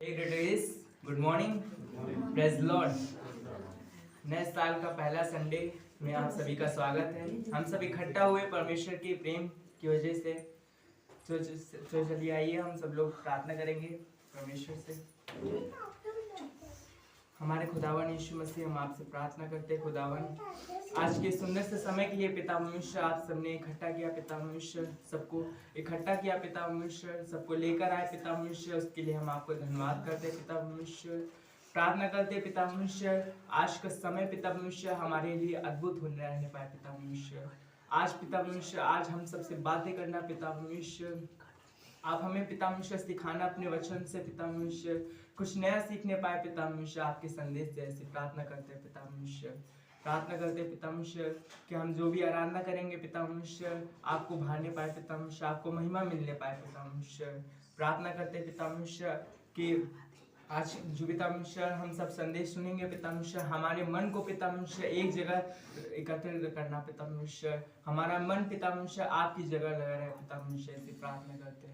Good morning, praise Lord. नए साल का पहला संडे में आप सभी का स्वागत है। हम सब इकट्ठा हुए परमेश्वर के प्रेम की वजह से। तो चलिए आइए हम सब लोग प्रार्थना करेंगे परमेश्वर से। हमारे खुदावन यीशु मसीह, हम आपसे प्रार्थना करते हैं खुदावन, आज के सुंदर से समय के लिए पिता मनुष्य आप सबने इकट्ठा किया, पिता मनुष्य सबको इकट्ठा किया, पिता मनुष्य सबको लेकर आए, पिता मनुष्य उसके लिए हम आपको धन्यवाद करते हैं। पिता मनुष्य प्रार्थना करते हैं, पिता मनुष्य आज का समय पिता मनुष्य हमारे लिए अद्भुत हो रहने पाए। पिता मनुष्य आज पिता मनुष्य आज हम सबसे बातें करना, पिता मनुष्य आप हमें पिता मनुष्य सिखाना अपने वचन से, पिता मनुष्य कुछ नया सीखने पाए, पिता मनुष्य आपके संदेश जैसे प्रार्थना करते हैं। पिता मनुष्य प्रार्थना करते हैं पिता मनुष्य कि हम जो भी आराधना करेंगे पिता मनुष्य आपको भाने पाए, पिता मनुष्य आपको महिमा मिलने पाए। पिता मनुष्य प्रार्थना करते हैं पिता मनुष्य कि आज जो पिता मनुष्य हम सब संदेश सुनेंगे, पिता मनुष्य हमारे मन को पिता मनुष्य एक जगह एकत्रित करना, पिता मनुष्य हमारा मन पिता मनुष्य आपकी जगह लगा रहे। पिता मनुष्य ऐसी प्रार्थना करते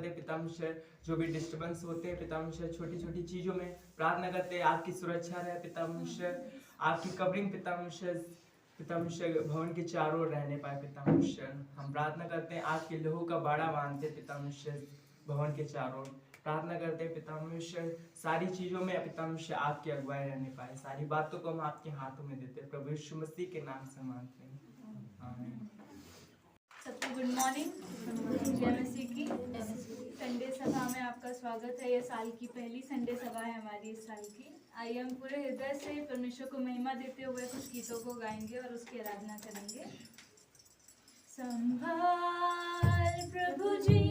हैं पिता मनुष्य जो भी डिस्टर्बेंस होते हैं पिता मनुष्य छोटी छोटी चीज़ों में प्रार्थना करते हैं आपकी सुरक्षा रहे, पिता मनुष्य आपकी कवरिंग पिता मनुष्य भवन के चारों ओर रहने पाए। पिता मनुष्य हम प्रार्थना करते हैं आपके लहू का बाड़ा बांधते पिता मनुष्य भवन के चारों ओर प्रार्थना करते हैं पिता मनुष्य सारी चीज़ों में पिता मनुष्य आपकी अगुवाई रहने पाए। सारी बातों को हम आपके हाथों में देते हैं, प्रभु यीशु मसीह के नाम से मांगते हैं, आमीन। सबको गुड मॉर्निंग। जय मसीह की। संडे सभा में आपका स्वागत है। यह साल की पहली संडे सभा है हमारी इस साल की। आइए हम पूरे हृदय से परमेश्वर को महिमा देते हुए कुछ गीतों को गाएंगे और उसकी आराधना करेंगे। संभाल प्रभु जी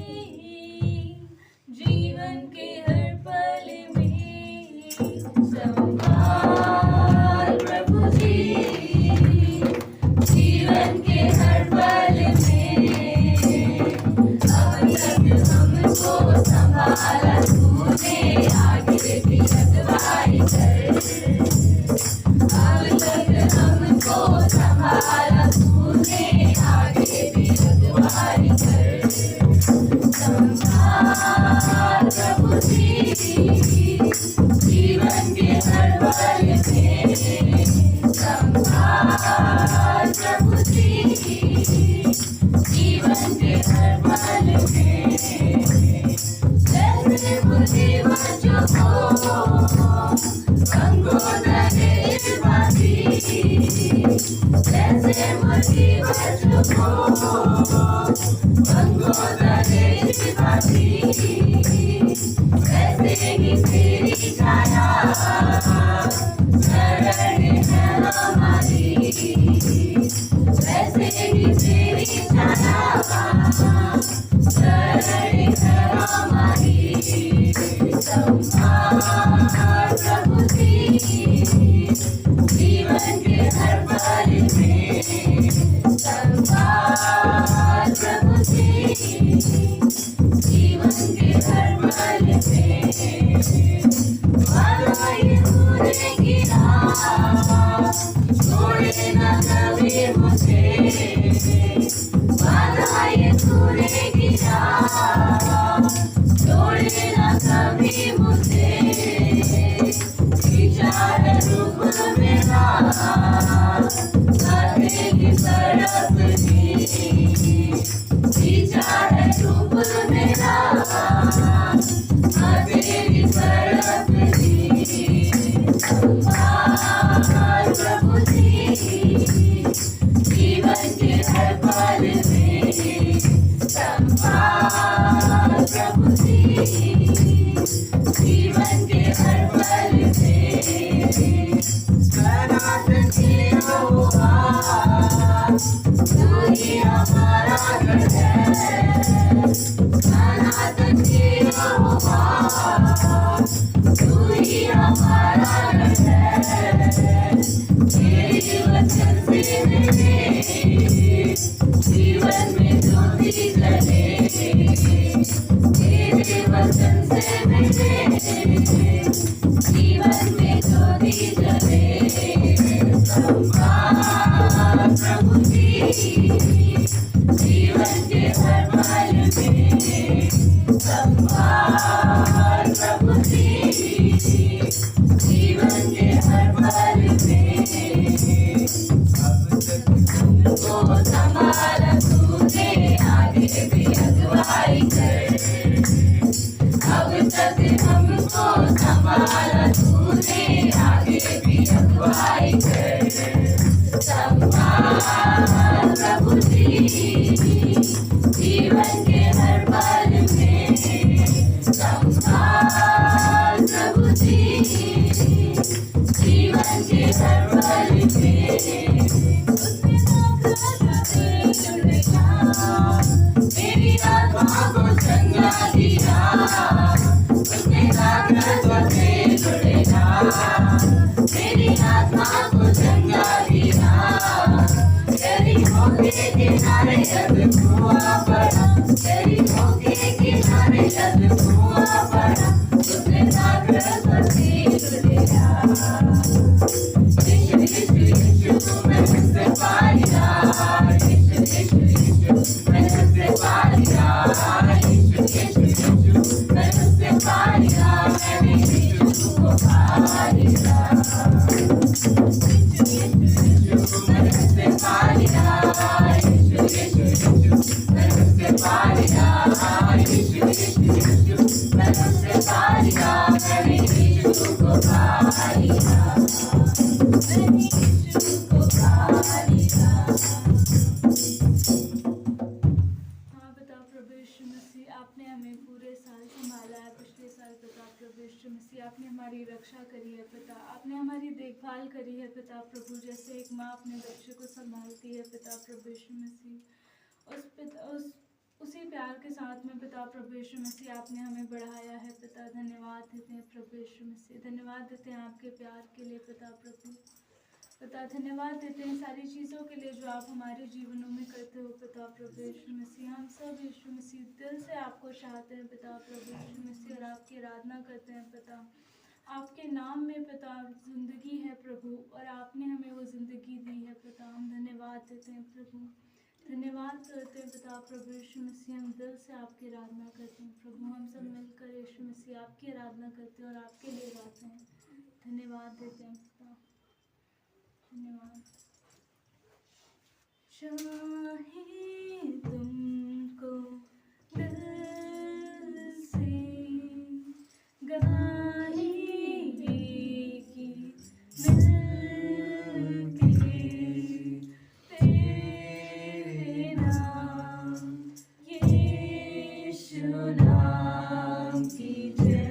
जीवन के हर पल में, संभाल प्रभु जी जीवन के हर पल में, अब तक हमको संभाला तूने, आगे भी अगुवाई कर, अब तक हमको संभाला तूने, आगे भी अगुवाई कर, संभाल प्रभु जी जीवन के हर पल में, संभाल प्रभु जी जीवन के हर पल में, जैसे मुसीबत जो हो गंगोदरी बाजी, जैसे मुसीबत जो हो गंगोदरी बाजी, वैसे ही तेरी छाया शरण है हमारी, वैसे ही तेरी छाया शरण है हमारी, संभाल प्रभु जी जीवन के हर पल में, संभाल प्रभु जी जीवन के हर पल में, वादा ये तूने किया छोड़े न कभी मुझे, वादा ये तूने किया छोड़े न कभी मुझे, विचार रूप मेरा आगे तरफ विचार रूप मेरा आगे तरफ, संभाल प्रभु जी जीवन के हर पल में, संभाल प्रभु जी जीवन के हर पल में, सनातन यहोवा तू ही हमारा गढ़ है, सनातन यहोवा तू ही हमारा गढ़ है, तेरे वचन से मेरे जीवन में ज्योति जले, तेरे वचन से मेरे जीवन में ज्योति जले, संभाल प्रभु जी जीवन के हर पल में, संभाल प्रभु तक हमको संभाला तूने, आगे भी अगुवाई कर। संभाल प्रभु जी जीवन के हर पल में, संभाल प्रभु जी जीवन के हर पल में। उसने मेरी आत्मा को चंगा दिया, उसने ताकत से जुड़ेगा, मेरी आत्मा को चंगा दिया। गरीबों के किनारे जब कुआं पड़ा, गरीबों के किनारे जब कुआं पड़ा, उसने ताकत से जुड़ेगा। यीशु यीशु यीशु मैं तुझसे पा लिया, यीशु यीशु यीशु मैं तुझसे पा लिया, यीशु यीशु यीशु मैं तुझसे पा लिया, मैंने यीशु को पा लिया। यीशु यीशु यीशु मैं तुझसे पा लिया, यीशु यीशु यीशु मैं तुझसे पा लिया, यीशु यीशु यीशु मैं तुझसे पा लिया, मैंने यीशु को पा लिया, मैंने यीशु को पा लिया। हाँ पिता प्रभु यीशु मसीह, आपने हमें पूरे साल संभाला है। पिछले साल पिता प्रभु यीशु मसीह आपने हमारी रक्षा करी है पिता, आपने हमारी देखभाल करी है पिता प्रभु। जैसे एक माँ अपने बच्चे को संभालती है पिता प्रभु यीशु मसीह, उसी प्यार के साथ में पिता प्रभु यीशु मसीह आपने हमें बढ़ाया है पिता। धन्यवाद देते हैं प्रभु यीशु मसीह, धन्यवाद देते हैं आपके प्यार के लिए पिता प्रभु। पिता धन्यवाद देते हैं सारी चीज़ों के लिए जो आप हमारे जीवनों में करते हो पिता प्रभु यीशु मसीह। हम सब यीशु मसीह दिल से आपको चाहते हैं पिता प्रभु यीशु मसीह, और आपकी आराधना करते हैं पिता। आपके नाम में पिता जिंदगी है प्रभु, और आपने हमें वो जिंदगी दी है पिता। हम धन्यवाद देते हैं प्रभु, धन्यवाद करते हैं पिता प्रभु यीशु मसीह। हम दिल से आपकी आराधना करते हैं प्रभु। हम सब मिलकर यीशु मसीह आपकी आराधना करते हैं और आपके लिए गाते हैं। धन्यवाद देते हैं पिता, धन्यवाद। चाहे तुमको दिल से गाने की मिलके, तेरे नाम यीशु नाम की जय।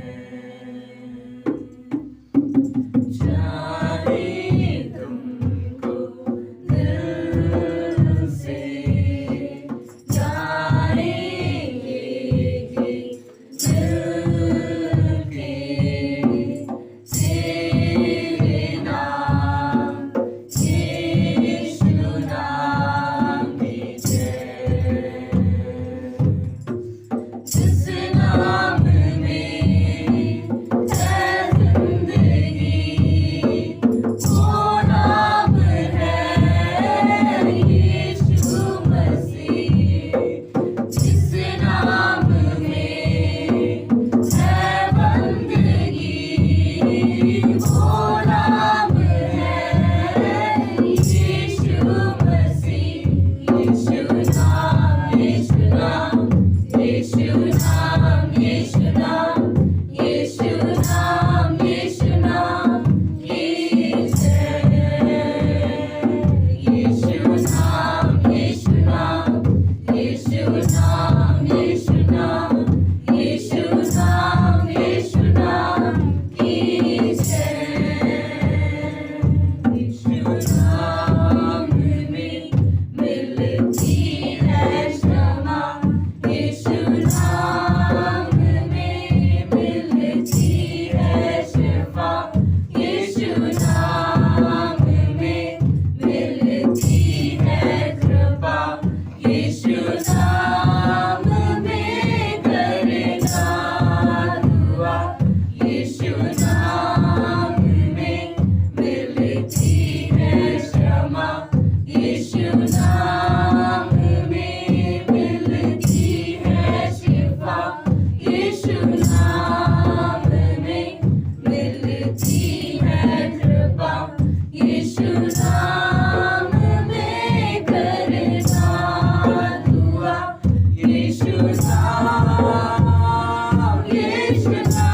चाहे तुमको दिल से गाने की मिलके, तेरे नाम यीशु नाम की जय। जिस नाम में है जिंदगी, वो नाम है यीशु मसीह। जिस नाम में है बंदगी, वो नाम है यीशु मसीह। यीशु नाम, यीशु नाम, यीशु नाम, यीशु नाम, यीशु नाम, यीशु नाम की जय। यीशु नाम, यीशु नाम, यीशु नाम, यीशु नाम, यीशु नाम, यीशु नाम की जय। यीशु नाम में मिलती है क्षमा, यीशु नाम में मिलती है शिफा, यीशु नाम में मिलती है कृपा, यीशु नाम में करना दुआ, यीशु नाम में मिलती है क्षमा, यीशु नाम में मिलती है शिफा, यीशु नाम में मिलती है कृपा, यीशु नाम में करना दुआ, यीशु नाम, यीशु नाम।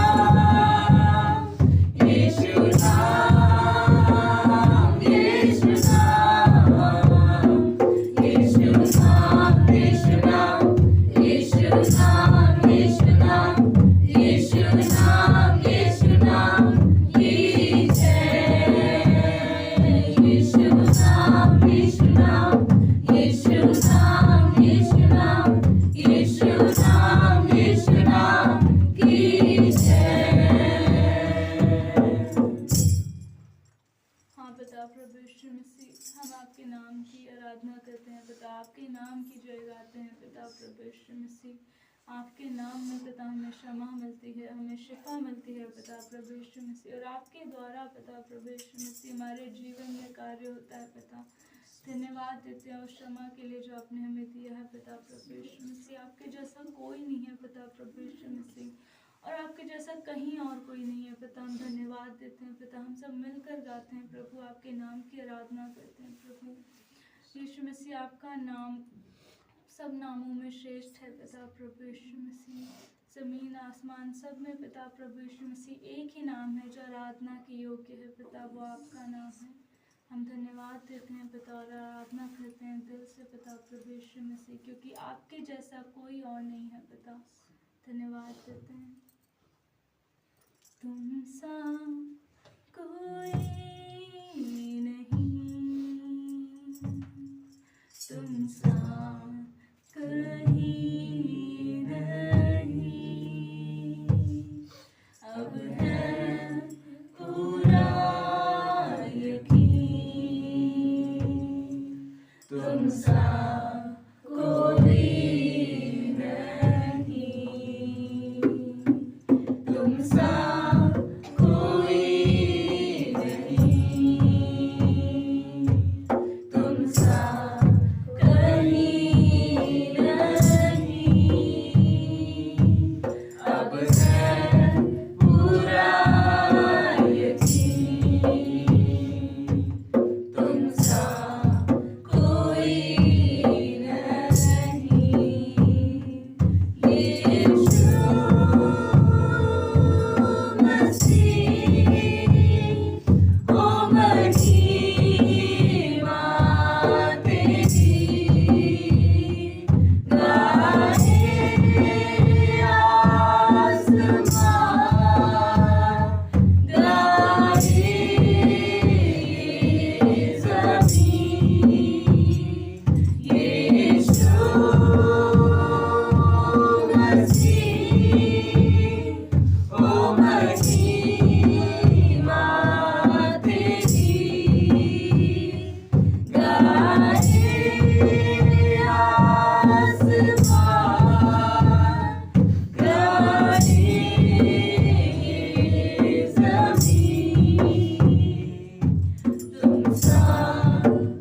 आराधना करते हैं पिता, आपके नाम की जय गाते हैं पिता प्रभु यीशु मसीह। आपके नाम में पिता हमें क्षमा मिलती है, हमें शिफा मिलती है पिता प्रभु यीशु मसीह, और आपके द्वारा पिता प्रभु यीशु मसीह हमारे जीवन में कार्य होता है पिता। धन्यवाद देते हैं उस क्षमा के लिए जो आपने हमें दिया है पिता प्रभु यीशु मसीह। आपके जैसा कोई नहीं है पिता प्रभु यीशु मसीह, और आपके जैसा कहीं और कोई नहीं है पिता। हम धन्यवाद देते हैं पिता, हम सब मिलकर गाते हैं प्रभु, आपके नाम की आराधना करते हैं प्रभु यीशु मसीह। आपका नाम सब नामों में श्रेष्ठ है पिता प्रभु यीशु मसीह। ज़मीन आसमान सब में पिता प्रभु यीशु मसीह एक ही नाम है जो आराधना के योग्य है पिता, वो आपका नाम है। हम धन्यवाद देते हैं पिता और आराधना करते हैं दिल से पिता प्रभु यीशु मसीह, क्योंकि आपके जैसा कोई और नहीं है पिता। धन्यवाद देते हैं। तुम सा कोई नहीं, तुम सा कहीं नहीं, अब है पूरा यकीन, तुम सा कोई नहीं, तुम सा कोई नहीं, तुम सा कहीं नहीं, अब है पूरा यकीन, तुम सा कोई नहीं। यीशु मसीह ओ महिमा तेरी, गाए आसमान, गाए ज़मीन, यीशु मसीह ओ महिमा तेरी, गाए आसमान, गाए ज़मीन, तुम सा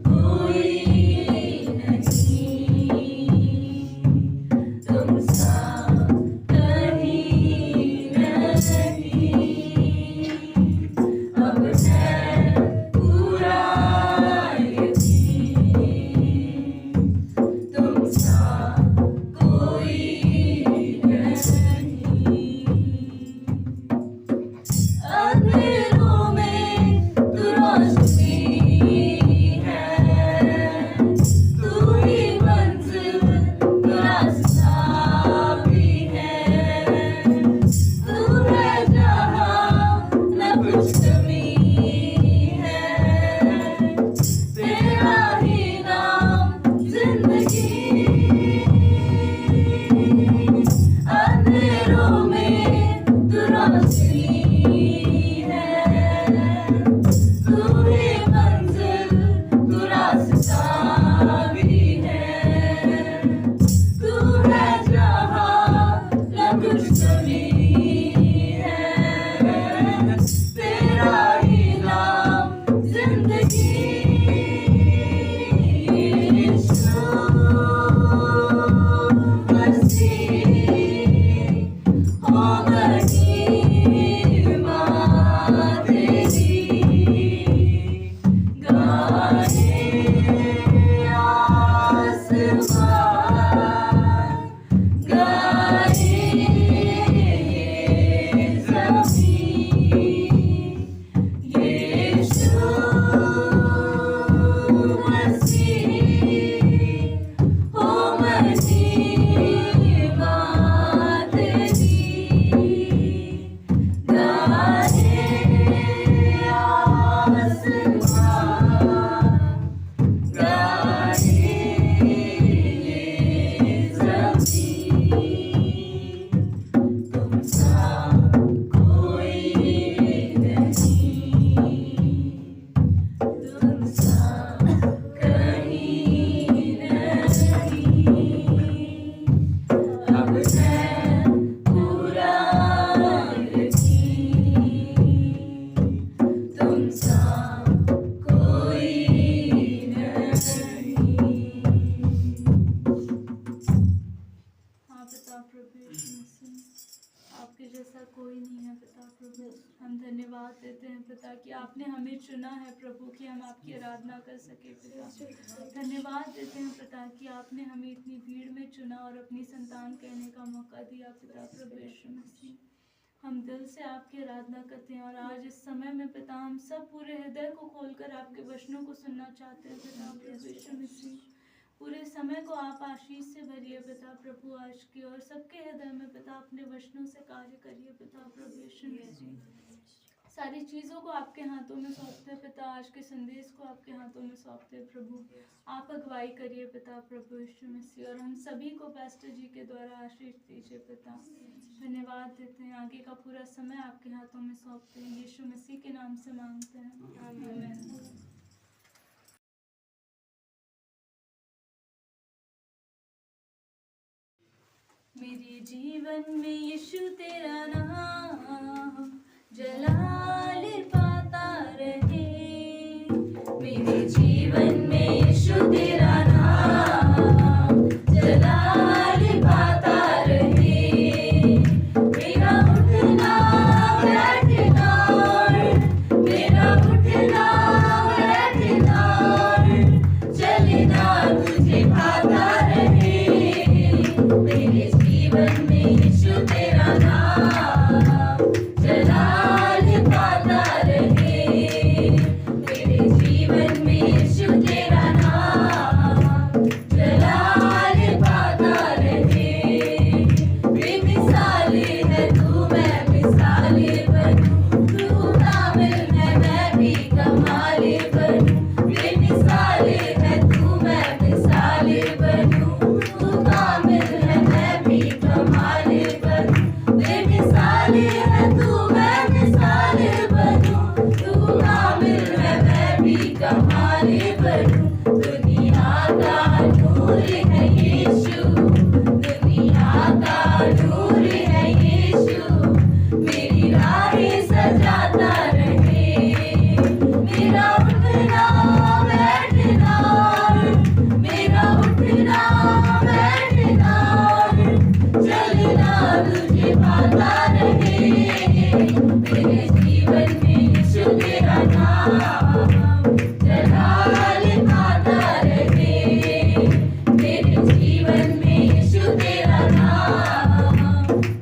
कोई नहीं, तुम सा कहीं नहीं, हैं पिता प्रभु। हम धन्यवाद देते हैं पिता कि आपने हमें चुना है प्रभु कि हम आपकी आराधना कर सके पिता। धन्यवाद देते हैं पिता कि आपने हमें इतनी भीड़ में चुना और अपनी संतान कहने का मौका दिया पिता प्रभु यीशु मसीह। हम दिल से आपकी आराधना करते हैं और आज इस समय में पिता हम सब पूरे हृदय को खोलकर आपके वचनों को सुनना चाहते हैं पिता प्रभु यीशु मसीह। पूरे समय को आप आशीष से भरिए पिता प्रभु आज की, और सबके हृदय में पिता अपने वचनों से कार्य करिए पिता प्रभु यीशु मसीह। सारी चीज़ों को आपके हाथों में सौंपते हैं पिता, आज के संदेश को आपके हाथों में सौंपते हैं प्रभु। आप अगुवाई करिए पिता प्रभु यीशु मसीह, और हम सभी को पास्टर जी के द्वारा आशीष दीजिए पिता। धन्यवाद देते हैं, आगे का पूरा समय आपके हाथों में सौंपते हैं, यीशु मसीह के नाम से मांगते हैं, आमीन। मेरे जीवन में यीशु तेरा नाम जलाल पाता रहे, मेरे जीवन में यीशु तेरा नाम जलाल पाता रहे। मेरा उठना बैठना, मेरा उठना बैठना चलना तुझे भाता रहे, मेरे जीवन में यीशु तेरा नाम जलाल पाता रहे, मेरे जीवन में यीशु तेरा नाम जलाल पाता रहे। बेमिसाल है तू, मैं मिसाल बनूं, तू कामिल है मैं भी कमाल बनूं। बेमिसाल है तू, मैं मिसाल बनूं, तू कामिल है मैं भी कमाल बनूं। बेमिसाल है तू, मैं मिसाल बनूं, तू कामिल है मैं भी कमाल बनूं। दुनिया का नूर है यीशु, दुनिया का नूर है यीशु, मेरी राहें सजाता रहे। मेरा उठना बैठना, मेरा उठना बैठना चलना तुझे पाता रहे, मेरे जीवन में यीशु तेरा नाम जलाल पाता रहे, मेरे जीवन में यीशु तेरा नाम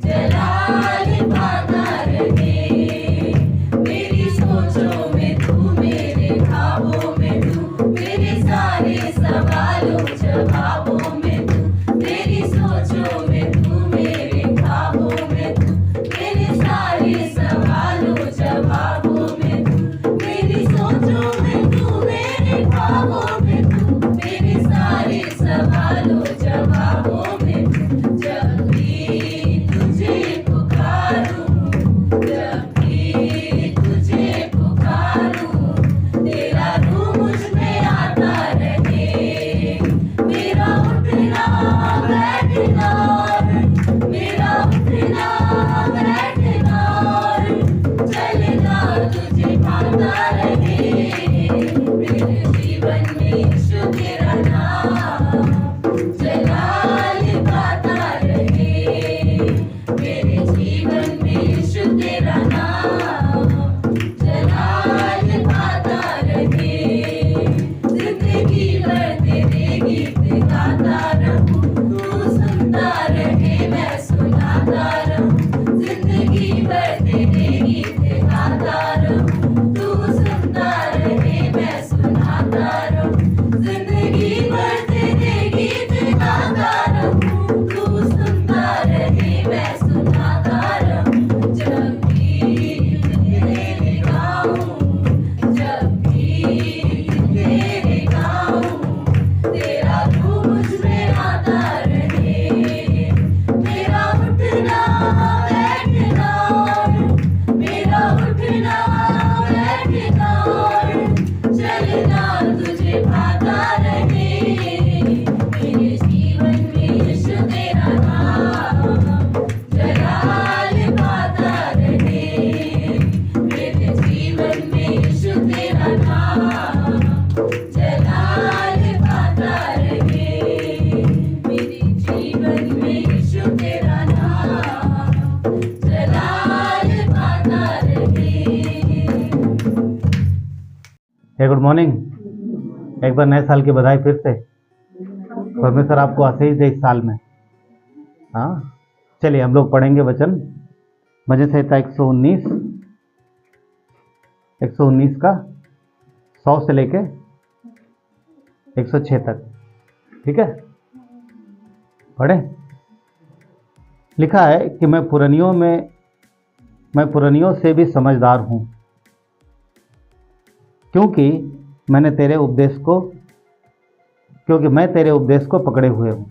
जलाल पाता रहे। मेरी सोचों में तू, मेरे ख्वाबों में तू, मेरे सारे सवालों जवाबों में तू, मेरी सोचों में तू, मेरे ख्वाबों में तू, मेरे सारे सवालों जवाबों गुड मॉर्निंग। एक बार नए साल की बधाई फिर से। परमेश्वर आपको आशीष दे इस साल में। हाँ, चलिए हम लोग पढ़ेंगे वचन भजन संहिता 119 का 100 से लेके 106 तक। ठीक है, पढ़े। लिखा है कि मैं पुरानियों से भी समझदार हूँ, क्योंकि मैं तेरे उपदेश को पकड़े हुए हूँ।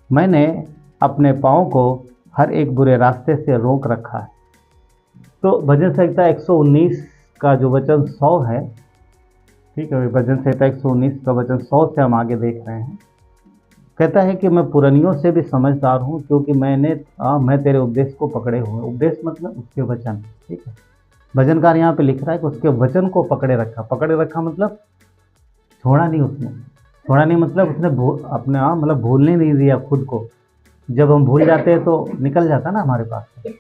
मैंने अपने पाँव को हर एक बुरे रास्ते से रोक रखा है। तो भजन संहिता 119 का जो वचन 100 है, ठीक है, भजन संहिता 119 का वचन 100 से हम आगे देख रहे हैं। कहता है कि मैं पुरानियों से भी समझदार हूँ, क्योंकि मैं तेरे उपदेश को पकड़े हुए। उपदेश मतलब उसके वचन। ठीक है, भजनकार यहाँ पे लिख रहा है कि उसके वचन को पकड़े रखा मतलब छोड़ा नहीं उसने। छोड़ा नहीं मतलब उसने मतलब भूलने नहीं दिया खुद को। जब हम भूल जाते हैं तो निकल जाता ना हमारे पास से।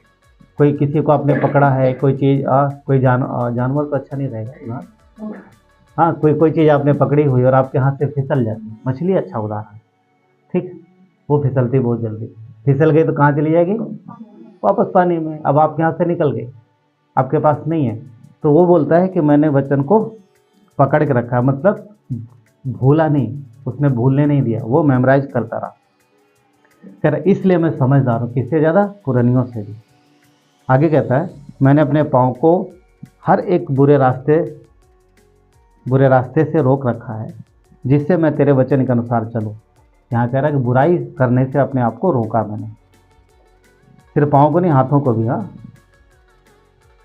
कोई किसी को आपने पकड़ा है, कोई चीज़, कोई जानवर तो अच्छा नहीं रहेगा। हाँ, कोई चीज़ आपने पकड़ी हुई और आपके हाथ से फिसल जाती। मछली अच्छा उदाहरण, ठीक, वो फिसलती बहुत जल्दी। फिसल गई तो कहाँ चली जाएगी? वापस पानी में। अब आपके हाथ से निकल गई, आपके पास नहीं है। तो वो बोलता है कि मैंने वचन को पकड़ के रखा, मतलब भूला नहीं, उसने भूलने नहीं दिया, वो मेमोराइज करता रहा। कह रहा इसलिए मैं समझदार हूँ। किससे ज़्यादा? पुरानियों से भी। आगे कहता है मैंने अपने पाँव को हर एक बुरे रास्ते से रोक रखा है, जिससे मैं तेरे वचन के अनुसार चलूँ। यहाँ कह रहा है कि बुराई करने से अपने आप को रोका मैंने। सिर्फ पाँव को नहीं, हाथों को भी। हाँ,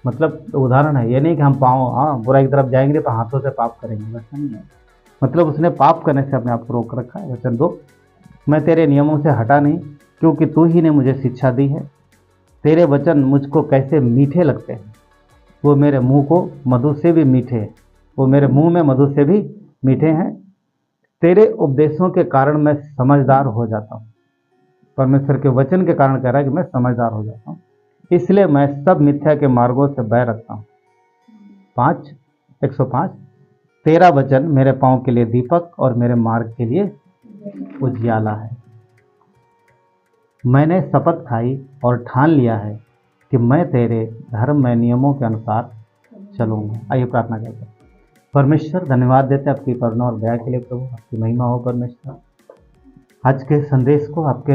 मतलब उदाहरण है, ये नहीं कि हम पाँव बुराई की तरफ जाएंगे पर हाथों से पाप करेंगे, वैसा नहीं है। मतलब उसने पाप करने से अपने आप को रोक रखा है। वचन 2, मैं तेरे नियमों से हटा नहीं, क्योंकि तू ही ने मुझे शिक्षा दी है। तेरे वचन मुझको कैसे मीठे लगते हैं, वो मेरे मुंह को मधु से भी मीठे हैं। वो मेरे मुंह में मधु से भी मीठे हैं। तेरे उपदेशों के कारण मैं समझदार हो जाता हूँ। परमेश्वर के वचन के कारण कह रहा है कि मैं समझदार हो जाता हूँ, इसलिए मैं सब मिथ्या के मार्गों से बैर रखता हूँ। 105, तेरा वचन मेरे पाँव के लिए दीपक और मेरे मार्ग के लिए उजियाला है। मैंने शपथ खाई और ठान लिया है कि मैं तेरे धर्म में नियमों के अनुसार चलूँगा। आइए प्रार्थना करते हैं। परमेश्वर, धन्यवाद देते हैं आपकी करुणा और दया के लिए। प्रभु, आपकी महिमा हो। परमेश्वर, आज के संदेश को आपके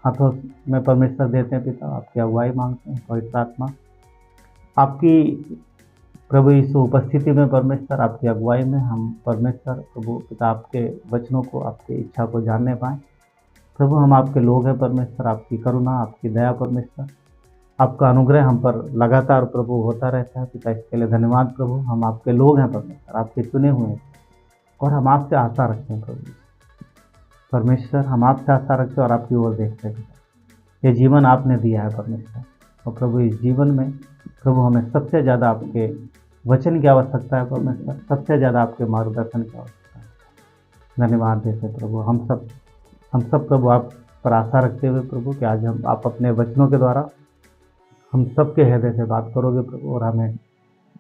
हाथों में परमेश्वर देते हैं। पिता, आपकी अगुवाई मांगते हैं। पवित्र आत्मा आपकी प्रभु यीशु उपस्थिति में, परमेश्वर आपकी अगुवाई में हम परमेश्वर प्रभु पिता आपके वचनों को, आपकी इच्छा को जानने पाएँ। प्रभु, हम आपके लोग हैं परमेश्वर। आपकी करुणा, आपकी दया परमेश्वर, आपका अनुग्रह हम पर लगातार प्रभु होता रहता है। पिता, इसके लिए धन्यवाद प्रभु। हम आपके लोग हैं परमेश्वर, आपके चुने हुए हैं, और हम आपसे आशा रखते हैं प्रभु परमेश्वर। हम आपसे आशा रखते हैं और आपकी ओर देखते हैं। ये जीवन आपने दिया है परमेश्वर, और प्रभु इस जीवन में प्रभु हमें सबसे ज़्यादा आपके वचन की आवश्यकता है परमेश्वर। सबसे ज़्यादा आपके मार्गदर्शन की आवश्यकता है। धन्यवाद देते प्रभु। हम सब प्रभु आप पर आशा रखते हुए प्रभु कि आज आप अपने वचनों के द्वारा हम सबके हृदय से बात करोगे प्रभु, और हमें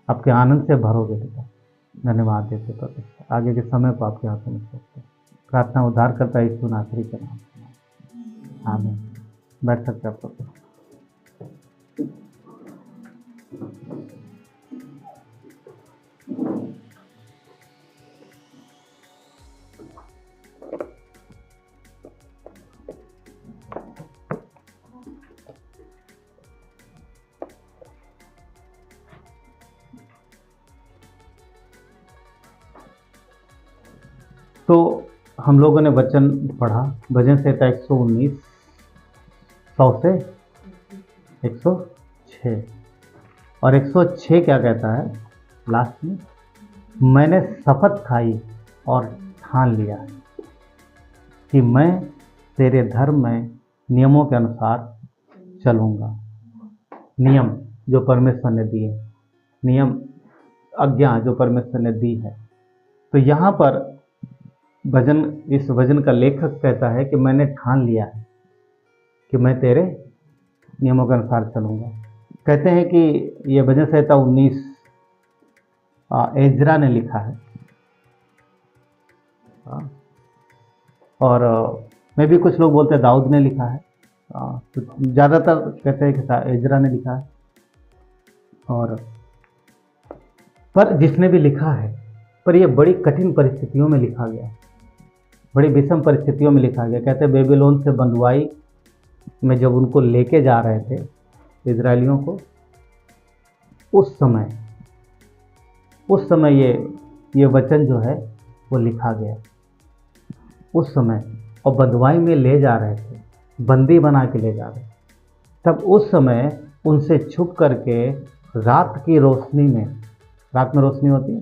आपके आनंद से भरोगे पिता। धन्यवाद देते परमेश्वर। आगे के समय को आपके हाथों में सौंपते हैं। प्रार्थना उद्धार करता है यीशु नासरी के नाम से, आमीन। बैठ सकते आप प्रभु। तो हम लोगों ने वचन पढ़ा, भजन संहिता 119 100 से 106, और 106 क्या कहता है लास्ट में? मैंने शपथ खाई और ठान लिया है कि मैं तेरे धर्म में नियमों के अनुसार चलूँगा। नियम जो परमेश्वर ने दिए, नियम, आज्ञा जो परमेश्वर ने दी है। तो यहाँ पर इस भजन का लेखक कहता है कि मैंने ठान लिया है कि मैं तेरे नियमों के अनुसार चलूँगा। कहते हैं कि यह भजन संहिता 19 एजरा ने लिखा है। और मैं भी कुछ लोग बोलते हैं दाऊद ने लिखा है, तो ज़्यादातर कहते हैं कि एजरा ने लिखा है। और पर जिसने भी लिखा है, पर ये बड़ी कठिन परिस्थितियों में लिखा गया है, बड़ी विषम परिस्थितियों में लिखा गया। कहते हैं बेबीलोन से बंधुआई में जब उनको लेके जा रहे थे इजरायलियों को, उस समय ये वचन जो है वो लिखा गया उस समय। और बंधुआई में ले जा रहे थे, बंदी बना के ले जा रहे थे, तब उस समय उनसे छुप करके रात की रोशनी में, रात में रोशनी होती है,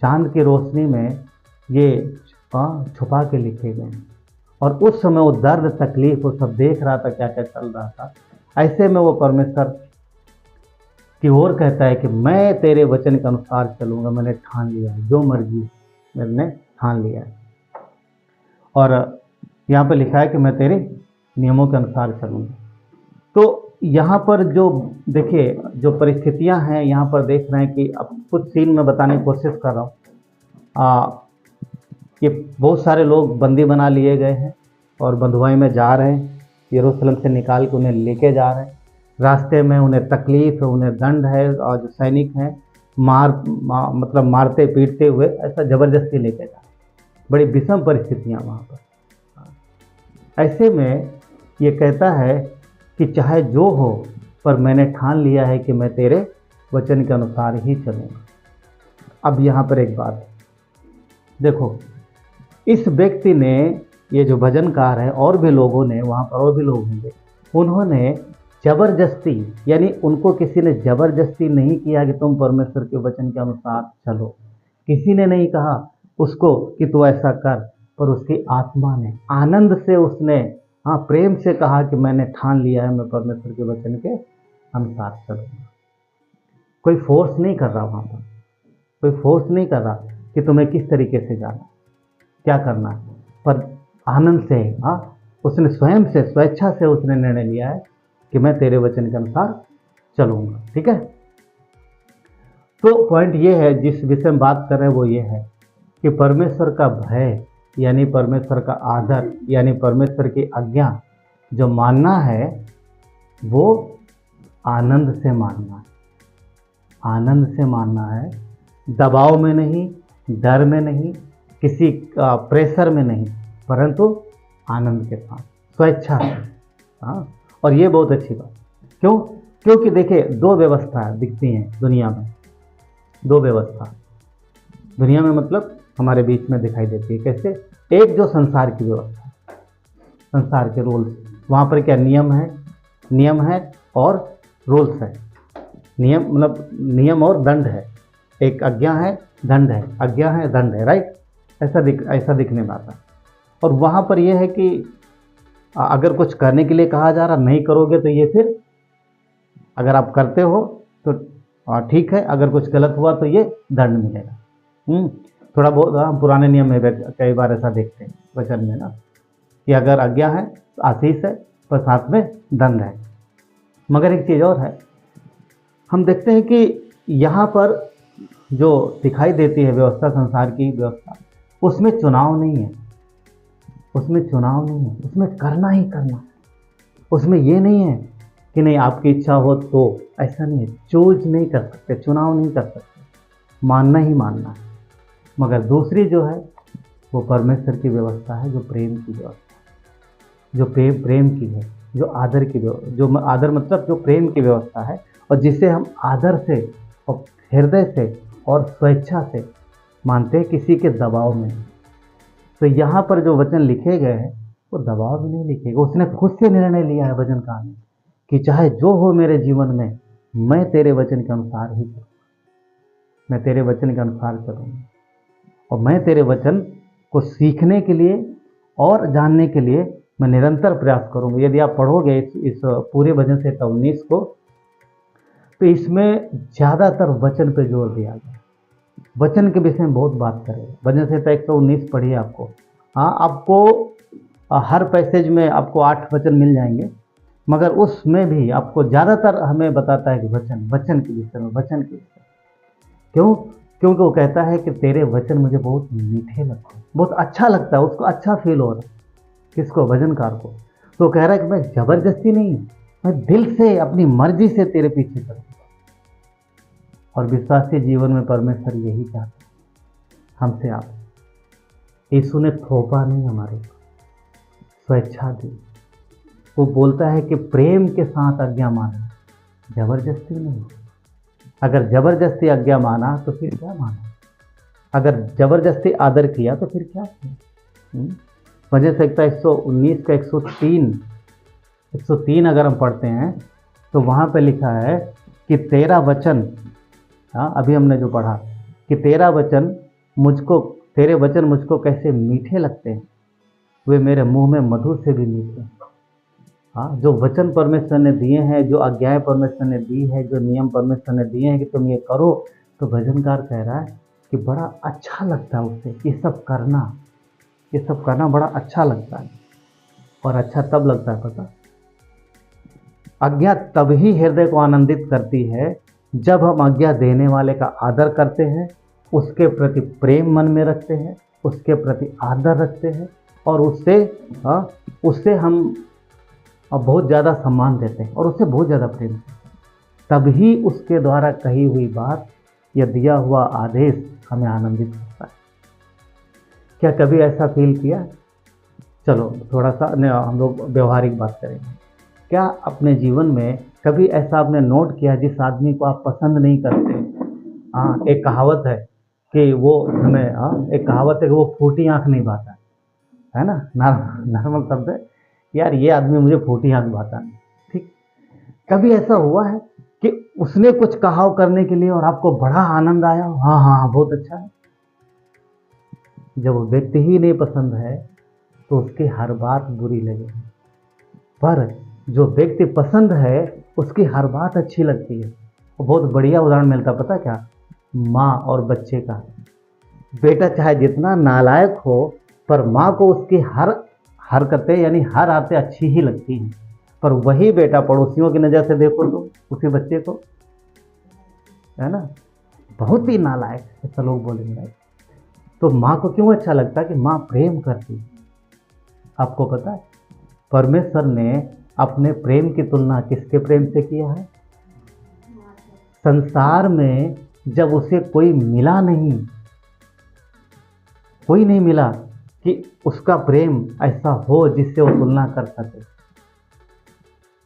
चांद की रोशनी में ये छुपा के लिखे गए। और उस समय वो दर्द तकलीफ वो सब देख रहा था, क्या क्या चल रहा था। ऐसे में वो परमेश्वर की ओर कहता है कि मैं तेरे वचन के अनुसार चलूँगा, मैंने ठान लिया है, जो मर्जी मैंने ठान लिया है। और यहाँ पर लिखा है कि मैं तेरे नियमों के अनुसार चलूँगा। तो यहाँ पर जो देखिए जो परिस्थितियाँ हैं, यहाँ पर देख रहे हैं कि अब कुछ सीन में बताने की कोशिश कर रहा हूँ। ये बहुत सारे लोग बंदी बना लिए गए हैं और बंधुआई में जा रहे हैं, यरूशलेम से निकाल के उन्हें लेके जा रहे हैं। रास्ते में उन्हें तकलीफ, उन्हें दंड है, और जो सैनिक हैं मतलब मारते पीटते हुए ऐसा ज़बरदस्ती लेके जा रहे हैं। बड़ी विषम परिस्थितियाँ वहाँ पर। ऐसे में ये कहता है कि चाहे जो हो, पर मैंने ठान लिया है कि मैं तेरे वचन के अनुसार ही चलूँगा। अब यहाँ पर एक बात देखो, इस व्यक्ति ने, ये जो भजनकार है, और भी लोगों ने, वहाँ पर और भी लोग होंगे, उन्होंने ज़बरदस्ती, यानी उनको किसी ने ज़बरदस्ती नहीं किया कि तुम परमेश्वर के वचन के अनुसार चलो। किसी ने नहीं कहा उसको कि तू ऐसा कर, पर उसकी आत्मा ने आनंद से, उसने प्रेम से कहा कि मैंने ठान लिया है, मैं परमेश्वर के वचन के अनुसार चलूँगा। कोई फोर्स नहीं कर रहा वहाँ पर, कोई फोर्स नहीं कर रहा कि तुम्हें किस तरीके से जाना, क्या करना है, पर आनंद से उसने स्वयं से, स्वेच्छा से उसने निर्णय लिया है कि मैं तेरे वचन के अनुसार चलूँगा। ठीक है। तो पॉइंट ये है, जिस विषय में बात कर रहे हैं वो ये है कि परमेश्वर का भय, यानी परमेश्वर का आदर, यानी परमेश्वर की आज्ञा जो मानना है, वो आनंद से मानना है। आनंद से मानना है, दबाव में नहीं, डर में नहीं, किसी प्रेशर में नहीं, परंतु आनंद के साथ, स्वेच्छा से। और ये बहुत अच्छी बात। क्यों? क्योंकि देखिए दो व्यवस्था दिखती हैं दुनिया में, दो व्यवस्था दुनिया में मतलब हमारे बीच में दिखाई देती है। कैसे? एक जो संसार की व्यवस्था, संसार के रूल्स, वहाँ पर क्या नियम है और रूल्स है। नियम मतलब नियम और दंड है, एक आज्ञा है, दंड है, आज्ञा है, दंड है, राइट। ऐसा दिखने में आता है। और वहाँ पर यह है कि अगर कुछ करने के लिए कहा जा रहा, नहीं करोगे तो ये फिर, अगर आप करते हो तो ठीक है, अगर कुछ गलत हुआ तो ये दंड मिलेगा। थोड़ा बहुत पुराने नियम में कई बार ऐसा देखते हैं वचन में ना, कि अगर आज्ञा है तो आशीष है, पर साथ में दंड है। मगर एक चीज़ और है, हम देखते हैं कि यहाँ पर जो दिखाई देती है व्यवस्था, संसार की व्यवस्था, उसमें चुनाव नहीं है, उसमें करना ही करना। उसमें ये नहीं है कि नहीं आपकी इच्छा हो तो, ऐसा नहीं है। चूज नहीं कर सकते, चुनाव नहीं कर सकते, मानना ही मानना है। मगर दूसरी जो है वो परमेश्वर की व्यवस्था है, जो प्रेम की व्यवस्था है, जो प्रेम की है, जो आदर की, जो आदर मतलब जो प्रेम की व्यवस्था है, और जिसे हम आदर से और हृदय से और स्वेच्छा से मानते हैं, किसी के दबाव में। तो यहाँ पर जो वचन लिखे गए हैं वो दबाव में नहीं लिखे गए, उसने खुद से निर्णय लिया है भजनकार ने कि चाहे जो हो मेरे जीवन में, मैं तेरे वचन के अनुसार ही चलूँगा, मैं तेरे वचन के अनुसार चलूँगा। और मैं तेरे वचन को सीखने के लिए और जानने के लिए मैं निरंतर प्रयास करूँगा। यदि आप पढ़ोगे इस पूरे भजन संहिता 19 को, तो इसमें ज़्यादातर वचन पे जोर दिया गया। वचन के विषय में बहुत बात करेगा। भजन संहिता 119 पढ़िए आपको। आपको हर पैसेज में आपको 8 वचन मिल जाएंगे, मगर उसमें भी आपको ज़्यादातर हमें बताता है कि वचन के विषय में, क्यों? क्योंकि वो कहता है कि तेरे वचन मुझे बहुत मीठे लगते हैं, बहुत अच्छा लगता है, उसको अच्छा फील हो रहा है। किसको? भजनकार को। तो कह रहा है कि मैं जबरदस्ती नहीं, मैं दिल से अपनी मर्जी से तेरे पीछे करूँगा। और विश्वासी जीवन में परमेश्वर यही चाहता है हमसे। आप यीशु ने थोपा नहीं, हमारे स्वेच्छा दी। वो बोलता है कि प्रेम के साथ आज्ञा माना, जबरदस्ती नहीं। अगर जबरदस्ती आज्ञा माना तो फिर क्या माना? अगर जबरदस्ती आदर किया तो फिर क्या किया? वजह से 119 का 103 अगर हम पढ़ते हैं तो वहाँ पे लिखा है कि तेरा वचन, अभी हमने जो पढ़ा कि तेरे वचन मुझको कैसे मीठे लगते हैं, वे मेरे मुंह में मधु से भी मीठे हैं। जो वचन परमेश्वर ने दिए हैं, जो आज्ञाएं परमेश्वर ने दी है, जो नियम परमेश्वर ने दिए हैं कि तुम ये करो, तो भजनकार कह रहा है कि बड़ा अच्छा लगता है उससे ये सब करना बड़ा अच्छा लगता है। और अच्छा तब लगता है, पता, आज्ञा तब ही हृदय को आनंदित करती है जब हम आज्ञा देने वाले का आदर करते हैं, उसके प्रति प्रेम मन में रखते हैं, उसके प्रति आदर रखते हैं और उससे हम बहुत ज़्यादा सम्मान देते हैं और उससे बहुत ज़्यादा प्रेम करते हैं। तभी उसके द्वारा कही हुई बात या दिया हुआ आदेश हमें आनंदित करता है। क्या कभी ऐसा फील किया? चलो थोड़ा सा हम लोग व्यवहारिक बात करेंगे। क्या अपने जीवन में कभी ऐसा आपने नोट किया जिस आदमी को आप पसंद नहीं करते? एक कहावत है कि वो फूटी आंख नहीं भाता है ना, नॉर्मल शब्द है यार, ये आदमी मुझे फूटी आंख भाता नहीं। ठीक, कभी ऐसा हुआ है कि उसने कुछ कहा करने के लिए और आपको बड़ा आनंद आया? हाँ बहुत अच्छा है। जब वो व्यक्ति ही नहीं पसंद है तो उसकी हर बात बुरी लगेगी, पर जो व्यक्ति पसंद है उसकी हर बात अच्छी लगती है। बहुत बढ़िया उदाहरण मिलता, पता क्या? माँ और बच्चे का। बेटा चाहे जितना नालायक हो, पर माँ को उसकी हर हरकतें यानी हर आदतें अच्छी ही लगती हैं। पर वही बेटा पड़ोसियों की नज़र से देखो तो उसी बच्चे को, है ना, बहुत ही नालायक, ऐसा लोग बोलेंगे। तो माँ को क्यों अच्छा लगता है? कि माँ प्रेम करती है। आपको पता है परमेश्वर ने अपने प्रेम की तुलना किसके प्रेम से किया है? संसार में जब उसे कोई नहीं मिला कि उसका प्रेम ऐसा हो जिससे वो तुलना कर सके,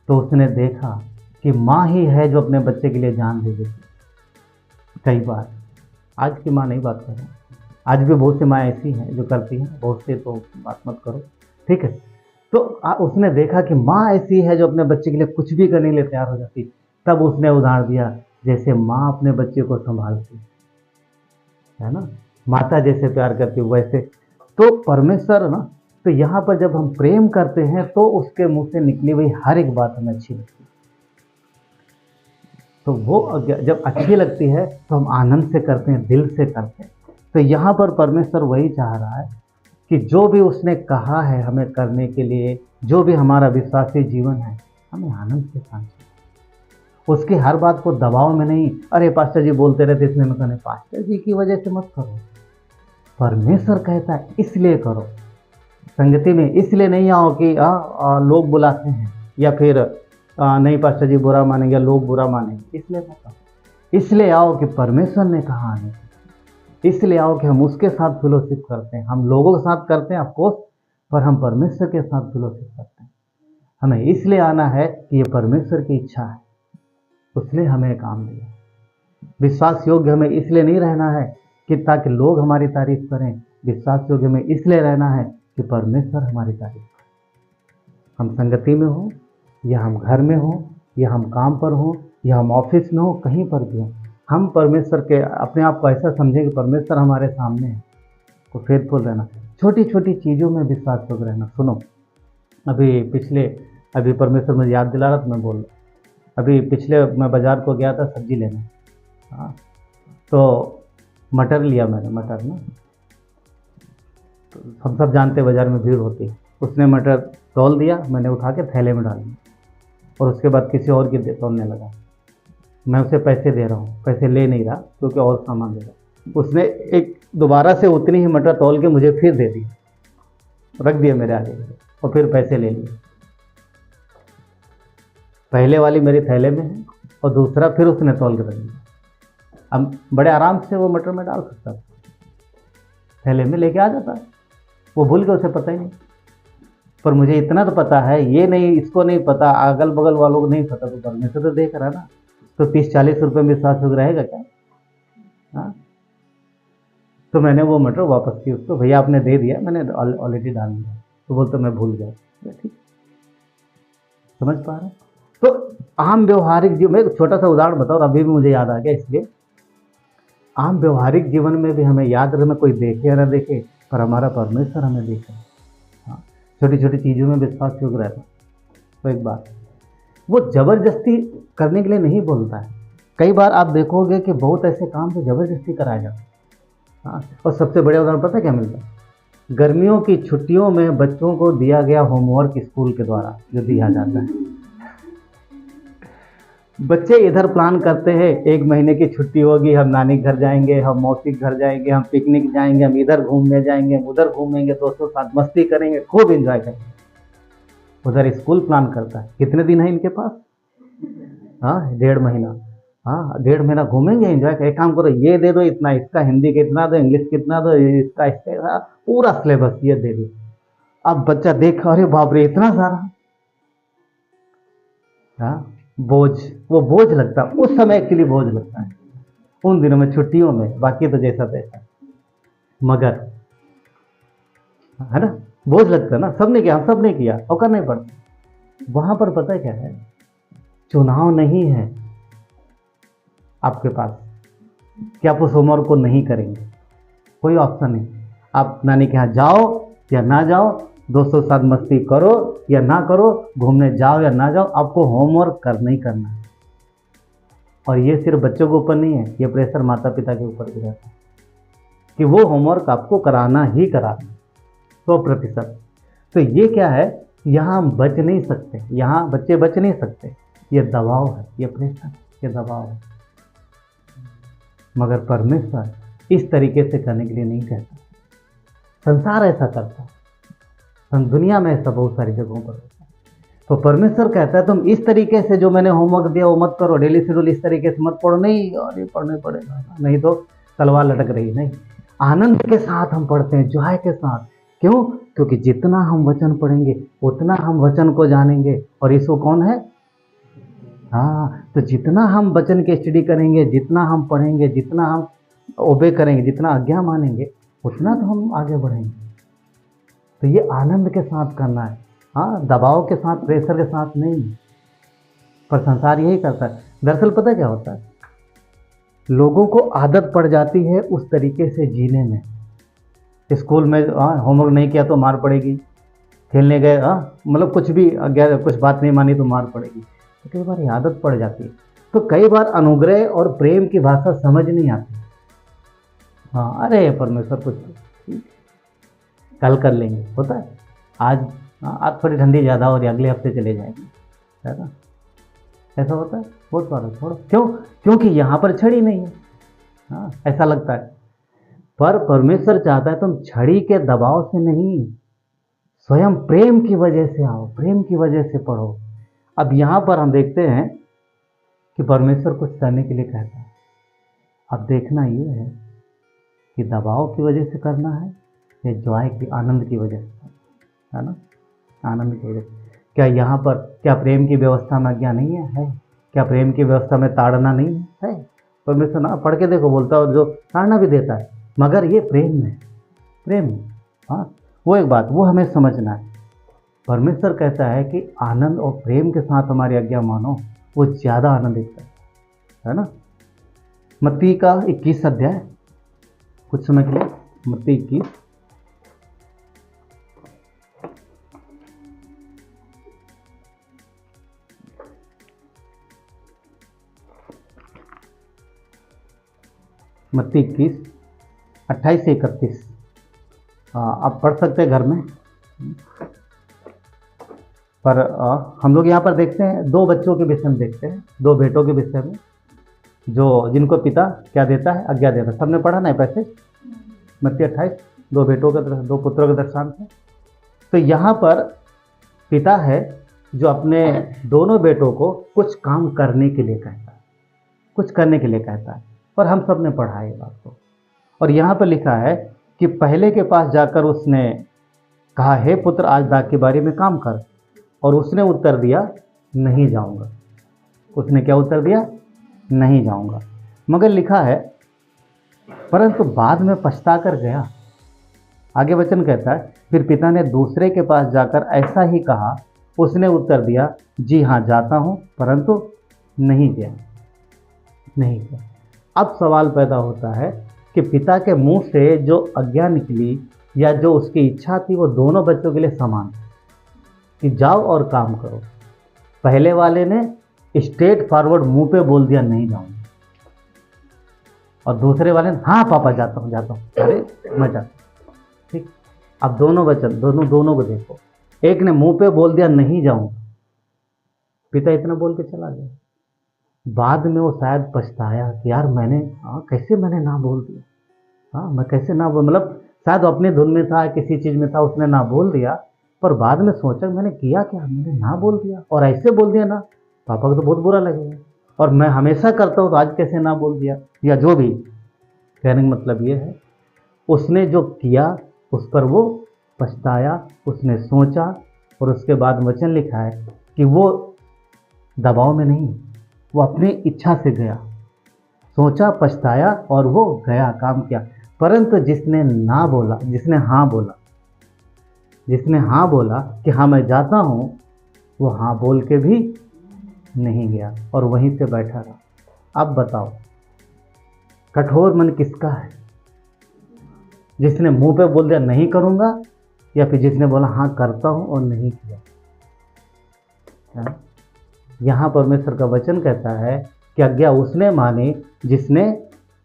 तो उसने देखा कि माँ ही है जो अपने बच्चे के लिए जान दे देती। कई बार, आज की माँ नहीं बात कर रहा, आज भी बहुत सी माँ ऐसी हैं जो करती हैं, बहुत से तो बात मत करो, ठीक है। तो उसने देखा कि माँ ऐसी है जो अपने बच्चे के लिए कुछ भी करने के लिए तैयार हो जाती। तब उसने उदाहरण दिया जैसे माँ अपने बच्चे को संभालती है ना, माता जैसे प्यार करती वैसे। तो परमेश्वर ना, तो यहाँ पर जब हम प्रेम करते हैं तो उसके मुंह से निकली हुई हर एक बात हमें अच्छी लगती है। तो वो जब अच्छी लगती है तो हम आनंद से करते हैं, दिल से करते हैं। तो यहाँ पर परमेश्वर वही चाह रहा है कि जो भी उसने कहा है हमें करने के लिए, जो भी हमारा विश्वासी जीवन है, हमें आनंद के साथ उसकी हर बात को दबाव में नहीं, अरे पास्टर जी बोलते रहते इसलिए मैं कहने, पास्टर जी की वजह से मत करो। परमेश्वर कहता है इसलिए करो। संगति में इसलिए नहीं आओ कि लोग बुलाते हैं, या फिर नहीं पास्टर जी बुरा मानेंगे, लोग बुरा मानेंगे, इसलिए मत आओ। इसलिए आओ कि परमेश्वर ने कहा आने, इसलिए आओ कि हम उसके साथ फेलोशिप करते हैं। हम लोगों के साथ करते हैं ऑफकोर्स, पर हम परमेश्वर के साथ फेलोशिप करते हैं। हमें इसलिए आना है कि ये परमेश्वर की इच्छा है, उसने हमें काम दिया। विश्वास योग्य हमें इसलिए नहीं रहना है कि ताकि लोग हमारी तारीफ करें, विश्वास योग्य हमें इसलिए रहना है कि परमेश्वर हमारी तारीफ करें। हम संगति में हो, या हम घर में हो, या हम काम पर हो, या हम ऑफिस में हो, कहीं पर भी हो, हम परमेश्वर के अपने आप को ऐसा समझें कि परमेश्वर हमारे सामने है, तो फेथफुल रहना, छोटी छोटी चीज़ों में विश्वास योग्य रहना। सुनो, अभी परमेश्वर मुझे याद दिला रहा था, मैं बोल रहा, अभी मैं बाज़ार को गया था सब्जी लेने, तो मटर लिया मैंने, मटर ना, तो हम सब जानते हैं बाज़ार में भीड़ होती है। उसने मटर तौल दिया, मैंने उठा के थैले में डाल दिया और उसके बाद किसी और की तौलने लगा। मैं उसे पैसे दे रहा हूँ, पैसे ले नहीं रहा क्योंकि और सामान दे रहा। उसने एक दोबारा से उतनी ही मटर तौल के मुझे फिर दे दी, रख दिया मेरे आगे और फिर पैसे ले लिए। पहले वाली मेरे थैले में है और दूसरा फिर उसने तौल के रख दिया। अब बड़े आराम से वो मटर में डाल सकता था, थैले में लेके आ जाता। वो भूल गया, उसे पता ही नहीं। पर मुझे इतना तो पता है, ये नहीं, इसको नहीं पता, अगल बगल वालों को नहीं पता, तो परमेश्वर तो देख रहा ना। तो 30-40 रुपये में विश्वास रहेगा क्या? हाँ, तो मैंने वो मटर वापस की उसको, भैया आपने दे दिया, मैंने ऑलरेडी डाल दिया। तो बोलते मैं भूल गया। ठीक, समझ पा रहे? तो आम व्यवहारिक जीवन में एक छोटा सा उदाहरण बताओ, अभी भी मुझे याद आ गया। इसलिए आम व्यवहारिक जीवन में भी हमें याद रहे, कोई देखे या ना देखे, पर हमारा परमेश्वर हमें देखे। हाँ, छोटी छोटी चीज़ों में विश्वास योग्य रहता। तो एक बात, वो जबरदस्ती करने के लिए नहीं बोलता है। कई बार आप देखोगे कि बहुत ऐसे काम तो जबरदस्ती कराया जाता है। हाँ, और सबसे बड़ा उदाहरण पता है क्या मिलता है? गर्मियों की छुट्टियों में बच्चों को दिया गया होमवर्क स्कूल के द्वारा जो दिया जाता है। बच्चे इधर प्लान करते हैं, 1 महीने की छुट्टी होगी, हम नानी घर जाएंगे, हम मौसी घर जाएंगे, हम पिकनिक जाएंगे, हम इधर घूमने जाएंगे, उधर घूमेंगे, दोस्तों साथ मस्ती करेंगे, खूब एंजॉय करेंगे। उधर स्कूल प्लान करता है, कितने दिन है इनके पास? हाँ, 1.5 महीना। हाँ, 1.5 महीना घूमेंगे, एंजॉय करेंगे। एक काम करो, ये दे दो इतना, इसका हिंदी कितना दो, इंग्लिश कितना दो, इसका पूरा सिलेबस ये दे दो। अब बच्चा देख, अरे बाप रे, इतना सारा। हाँ, बोझ, वो बोझ लगता है उस समय, एक्चुअली बोझ लगता है उन दिनों में, छुट्टियों में। बाकी तो जैसा तैसा, मगर है ना, बोझ लगता है ना। सबने किया, हम सब ने किया, और करना ही पड़ता। वहां पर पता है क्या है? चुनाव नहीं है आपके पास कि आप उस होमवर्क को नहीं करेंगे, कोई ऑप्शन नहीं। आप नानी के यहाँ जाओ या ना जाओ, दोस्तों के साथ मस्ती करो या ना करो, घूमने जाओ या ना जाओ, आपको होमवर्क करना ही करना है। और ये सिर्फ बच्चों के ऊपर नहीं है, ये प्रेशर माता पिता के ऊपर भी रहता है कि वो होमवर्क आपको कराना ही कराना 100%। तो ये क्या है, यहाँ हम बच नहीं सकते, यहाँ बच्चे बच नहीं सकते। ये दबाव है, ये प्रेशर, ये दबाव है। मगर परमेश्वर इस तरीके से करने के लिए नहीं कहता। संसार ऐसा करता है, दुनिया में ऐसा बहुत सारी जगहों पर होता है। तो परमेश्वर कहता है तुम इस तरीके से जो मैंने होमवर्क दिया वो मत करो, डेली शेड्यूल इस तरीके से मत पढ़ो। नहीं, और ये पढ़ने पड़ेगा, नहीं तो तलवार लटक रही। नहीं, आनंद के साथ हम पढ़ते हैं, जॉय के साथ। क्यों? क्योंकि जितना हम वचन पढ़ेंगे उतना हम वचन को जानेंगे। और यीशु कौन है? हाँ, तो जितना हम वचन के स्टडी करेंगे, जितना हम पढ़ेंगे, जितना हम ओबे करेंगे, जितना आज्ञा मानेंगे, उतना तो हम आगे बढ़ेंगे। तो ये आनंद के साथ करना है। हाँ, दबाव के साथ, प्रेशर के साथ नहीं। पर संसार यही करता है। दरअसल पता क्या होता है, लोगों को आदत पड़ जाती है उस तरीके से जीने में। स्कूल में होमवर्क नहीं किया तो मार पड़ेगी, खेलने गए मतलब कुछ भी कुछ बात नहीं मानी तो मार पड़ेगी। तो कई बार ये आदत पड़ जाती है। तो कई बार अनुग्रह और प्रेम की भाषा समझ नहीं आती। हाँ, अरे परमेश्वर कुछ कल कर लेंगे, होता है। आज थोड़ी ठंडी ज़्यादा हो रही, अगले हफ्ते चले जाएंगे, है ना? ऐसा होता है बहुत बार। छोड़ो, क्यों? क्योंकि यहाँ पर छड़ी नहीं है। हाँ, ऐसा लगता है। पर परमेश्वर चाहता है तुम छड़ी के दबाव से नहीं, स्वयं प्रेम की वजह से आओ, प्रेम की वजह से पढ़ो। अब यहाँ पर हम देखते हैं कि परमेश्वर कुछ करने के लिए कहता है। अब देखना ये है कि दबाव की वजह से करना है या जॉय की, आनंद की वजह से, है ना? आनंद की वजह से। क्या यहाँ पर, क्या प्रेम की व्यवस्था में आज्ञा नहीं है? क्या प्रेम की व्यवस्था में ताड़ना नहीं है? परमेश्वर ना, पढ़ के देखो, बोलता है जो ताड़ना भी देता है, मगर ये प्रेम में, प्रेम में। हाँ, वो एक बात, वो हमें समझना है। परमेश्वर कहता है कि आनंद और प्रेम के साथ हमारी आज्ञा मानो, वो ज़्यादा आनंदित है ना? मत्ती का 21 अध्याय, कुछ समय के लिए मत्ती 21, मत्ती 21, 28 से 31। आप पढ़ सकते हैं घर में। पर हम लोग यहाँ पर देखते हैं 2 बच्चों के विषय में, देखते हैं 2 बेटों के विषय में। जो जिनको पिता क्या देता है, आज्ञा देता है। सबने पढ़ा ना पैसेज मत्ती 28, 2 पुत्रों के दृष्टांत है। तो यहाँ पर पिता है जो अपने दोनों बेटों को कुछ काम करने के लिए कहता है, कुछ करने के लिए कहता है, और हम सब ने पढ़ा है बात को। और यहाँ पर लिखा है कि पहले के पास जाकर उसने कहा, हे पुत्र आज दाख की बारी में काम कर, और उसने उत्तर दिया नहीं जाऊंगा। उसने क्या उत्तर दिया? नहीं जाऊंगा। मगर लिखा है परंतु बाद में पछता कर गया। आगे वचन कहता है फिर पिता ने दूसरे के पास जाकर ऐसा ही कहा। उसने उत्तर दिया जी हाँ जाता हूँ, परंतु नहीं गया, नहीं गया। अब सवाल पैदा होता है कि पिता के मुंह से जो आज्ञा निकली या जो उसकी इच्छा थी वो दोनों बच्चों के लिए समान कि जाओ और काम करो। पहले वाले ने स्ट्रेट फॉरवर्ड मुंह पे बोल दिया नहीं जाऊंगा, और दूसरे वाले ने हाँ पापा जाता हूँ जाता हूँ, अरे मैं जाता हूँ। ठीक, अब दोनों वचन दोनों को देखो। एक ने मुंह पे बोल दिया नहीं जाऊंगा, पिता इतना बोल के चला गया। बाद में वो शायद पछताया कि यार मैंने कैसे मैंने ना बोल दिया, मैं कैसे ना बोल, मतलब शायद अपने धुन में था, किसी चीज़ में था, उसने ना बोल दिया। पर बाद में सोचा मैंने किया क्या, मैंने ना बोल दिया, और ऐसे बोल दिया ना, पापा को तो बहुत बुरा लगेगा, और मैं हमेशा करता हूँ तो आज कैसे ना बोल दिया, या जो भी। कहने का मतलब ये है उसने जो किया उस पर वो पछताया, उसने सोचा, और उसके बाद वचन लिखा है कि वो दबाव में नहीं, वो अपनी इच्छा से गया, सोचा, पछताया और वो गया, काम किया। परंतु जिसने ना बोला, जिसने हाँ बोला कि हाँ मैं जाता हूँ, वो हाँ बोल के भी नहीं गया और वहीं से बैठा रहा। अब बताओ कठोर मन किसका है? जिसने मुंह पे बोल दिया नहीं करूँगा, या फिर जिसने बोला हाँ करता हूँ और नहीं किया? यहाँ परमेश्वर का वचन कहता है कि आज्ञा उसने मानी जिसने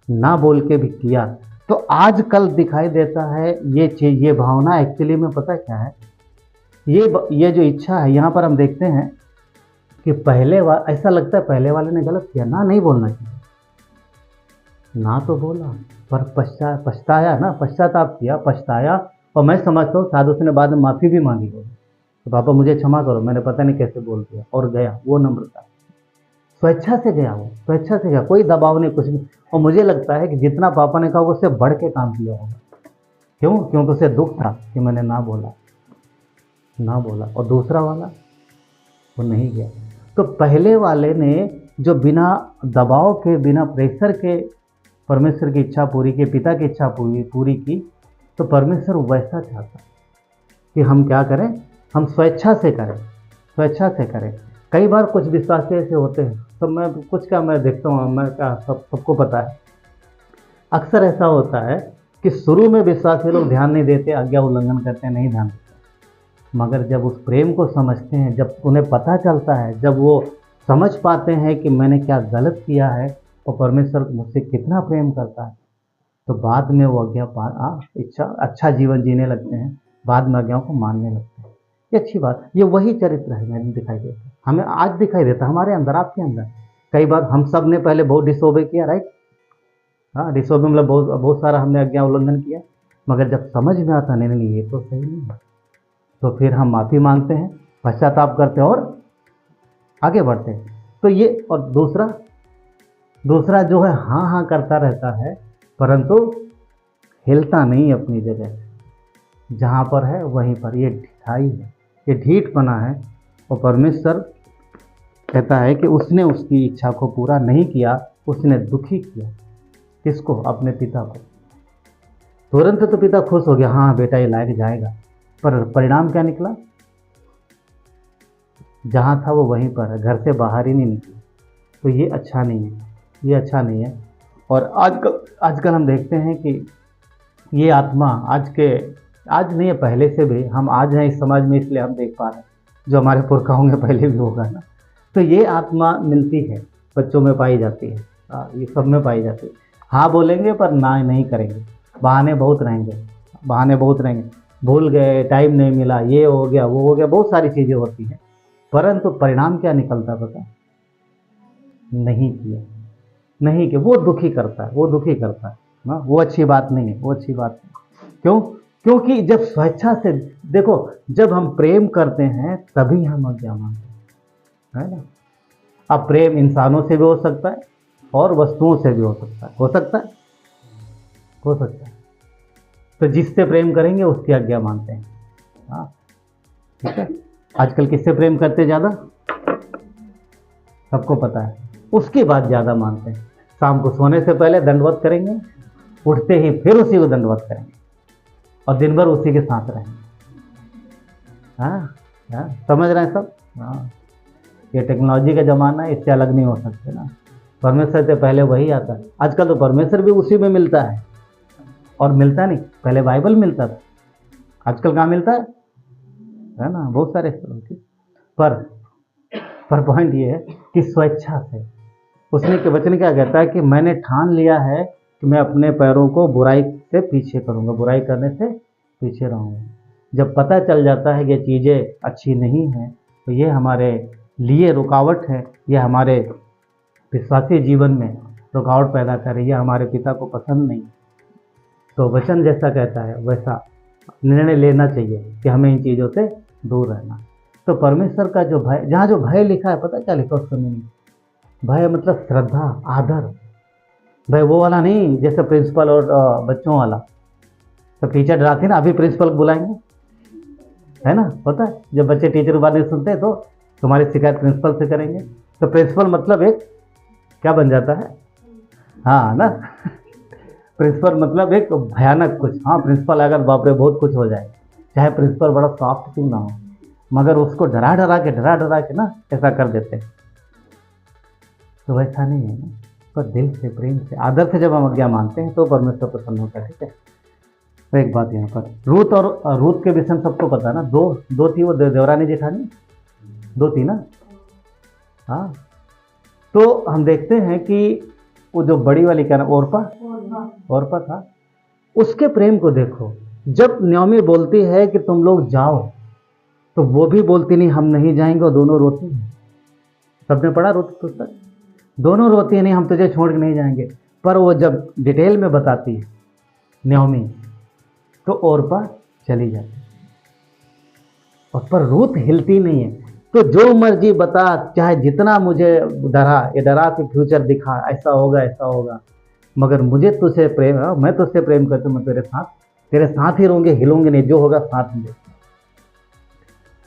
ना बोल के भी किया। तो आजकल दिखाई देता है ये चीज, ये भावना एक्चुअली में पता क्या है, ये जो इच्छा है, यहाँ पर हम देखते हैं कि ऐसा लगता है पहले वाले ने गलत किया, ना नहीं बोलना चाहिए, ना तो बोला पर पछताया ना, पश्चाताप किया, पछताया। और मैं समझता हूँ शायद उसने बाद में माफ़ी भी मांगी होगी, तो पापा मुझे क्षमा करो, मैंने पता नहीं कैसे बोल दिया, और गया। वो नम्रता, स्वेच्छा से गया, वो स्वेच्छा से गया, कोई दबाव नहीं, कुछ नहीं। और मुझे लगता है कि जितना पापा ने कहा उससे बढ़ के काम किया होगा। क्यों? क्योंकि उसे दुख था कि मैंने ना बोला। और दूसरा वाला वो नहीं गया। तो पहले वाले ने जो बिना दबाव के, बिना प्रेशर के परमेश्वर की इच्छा पूरी की, पिता की इच्छा पूरी की, तो परमेश्वर वैसा चाहता कि हम क्या करें, हम स्वेच्छा से करें। कई बार कुछ विश्वासी ऐसे होते हैं, तो मैं देखता हूँ, मैं क्या सबको पता है, अक्सर ऐसा होता है कि शुरू में विश्वासी लोग ध्यान नहीं देते, आज्ञा उल्लंघन करते हैं, नहीं ध्यान देते। मगर जब उस प्रेम को समझते हैं, जब उन्हें पता चलता है, जब वो समझ पाते हैं कि मैंने क्या गलत किया है और परमेश्वर मुझसे कितना प्रेम करता है, तो बाद में वो अच्छा जीवन जीने लगते हैं, बाद में आज्ञाओं को मानने लगते हैं। ये अच्छी बात, ये वही चरित्र है, मैंने दिखाई देता है, हमें आज दिखाई देता है, हमारे अंदर, आपके अंदर। कई बार हम सब ने पहले बहुत डिसोबे किया, राइट? डिसोबे मतलब बहुत सारा हमने आज्ञा उल्लंघन किया, मगर जब समझ में आता नहीं ये तो सही नहीं है, तो फिर हम माफ़ी मांगते हैं, पश्चाताप करते हैं और आगे बढ़ते हैं। तो ये, और दूसरा जो है हाँ करता रहता है, परंतु हिलता नहीं अपनी जगह, जहाँ पर है वहीं पर। ये ढिठाई है, ये ढीठपना है। और परमेश्वर कहता है कि उसने उसकी इच्छा को पूरा नहीं किया, उसने दुखी किया। किसको? अपने पिता को। तुरंत तो पिता खुश हो गया, हाँ बेटा ये लायक जाएगा, पर परिणाम क्या निकला? जहाँ था वो वहीं पर है, घर से बाहर ही नहीं निकला। तो ये अच्छा नहीं है। और आजकल हम देखते हैं कि ये आत्मा आज नहीं है, पहले से भी हम आज हैं इस समाज में, इसलिए हम देख पा रहे हैं, जो हमारे पुरखा होंगे पहले भी होगा ना। तो ये आत्मा मिलती है, बच्चों में पाई जाती है, ये सब में पाई जाती है। हाँ बोलेंगे पर ना नहीं करेंगे, बहाने बहुत रहेंगे, भूल गए, टाइम नहीं मिला, ये हो गया, वो हो गया, बहुत सारी चीज़ें होती हैं, परंतु परिणाम क्या निकलता पता नहीं किया। नहीं कि वो दुखी करता है, वो दुखी करता है ना, वो अच्छी बात नहीं है, वो अच्छी बात नहीं। क्यों? क्योंकि जब स्वेच्छा से देखो, जब हम प्रेम करते हैं तभी हम आज्ञा मानते हैं, है ना। अब प्रेम इंसानों से भी हो सकता है और वस्तुओं से भी हो सकता है, हो सकता है, हो सकता है। तो जिससे प्रेम करेंगे उसकी आज्ञा मानते हैं। हाँ, ठीक है। आजकल किससे प्रेम करते ज़्यादा? सबको पता है, उसकी बात ज़्यादा मानते हैं। शाम को सोने से पहले दंडवत करेंगे, उठते ही फिर उसी को दंडवत करेंगे और दिन भर उसी के साथ रहेंगे। हाँ, हाँ, समझ रहे हैं सब? हाँ, ये टेक्नोलॉजी का ज़माना है, इससे अलग नहीं हो सकते ना। परमेश्वर से पहले वही आता है। आजकल तो परमेश्वर भी उसी में मिलता है, और मिलता नहीं, पहले बाइबल मिलता था, आजकल कहाँ मिलता है ना, बहुत सारे पर पॉइंट ये है कि स्वेच्छा से उसने के वचन क्या कहता है कि मैंने ठान लिया है कि मैं अपने पैरों को बुराई से पीछे करूंगा, बुराई करने से पीछे रहूंगा। जब पता चल जाता है कि ये चीज़ें अच्छी नहीं हैं, तो ये हमारे लिए रुकावट है, ये हमारे विश्वासी जीवन में रुकावट पैदा कर रही है, हमारे पिता को पसंद नहीं। तो वचन जैसा कहता है वैसा निर्णय लेना चाहिए कि हमें इन चीज़ों से दूर रहना। तो परमेश्वर का जो भय, जहाँ जो भय लिखा है, पता क्या लिखा उसके में? भय मतलब श्रद्धा, आदर। भाई वो वाला नहीं जैसे प्रिंसिपल और बच्चों वाला। तो टीचर डराते ना, अभी प्रिंसिपल को बुलाएंगे, है ना, पता है। जब बच्चे टीचर की बात नहीं सुनते तो तुम्हारी शिकायत प्रिंसिपल से करेंगे। तो प्रिंसिपल मतलब एक क्या बन जाता है? हाँ ना प्रिंसिपल मतलब एक भयानक कुछ। हाँ, प्रिंसिपल अगर बाप रे बहुत कुछ हो जाए, चाहे प्रिंसिपल बड़ा सॉफ्ट क्यों ना हो, मगर उसको डरा डरा के ना ऐसा कर देते हैं। तो वैसा नहीं है ना, पर दिल से, प्रेम से, आदर से जब हम आज्ञा मानते हैं तो परमेश्वर प्रसन्न होता है। ठीक है। तो एक बात यहाँ पर रूत के विषय में सबको पता है ना, दो थी वो देवरानी जेठानी, दो थी ना। हाँ, तो हम देखते हैं कि वो जो बड़ी वाली क्या ना, ओरपा था, उसके प्रेम को देखो। जब न्योमी बोलती है कि तुम लोग जाओ, तो वो भी बोलती नहीं हम नहीं जाएंगे, और दोनों रोती हैं। सबने पढ़ा रूत पुस्तक? दोनों रोती है, नहीं हम तुझे छोड़ के नहीं जाएंगे। पर वो जब डिटेल में बताती है न्योमी, तो ओरपा चली जाती है, और पर रूत हिलती नहीं है। तो जो मर्जी बता, चाहे जितना मुझे डरा के फ्यूचर दिखा, ऐसा होगा, मगर मुझे तुझसे प्रेम है, मैं तुझसे प्रेम करती हूँ, मैं तेरे साथ ही रहूंगे, हिलूंगे नहीं, जो होगा साथ में।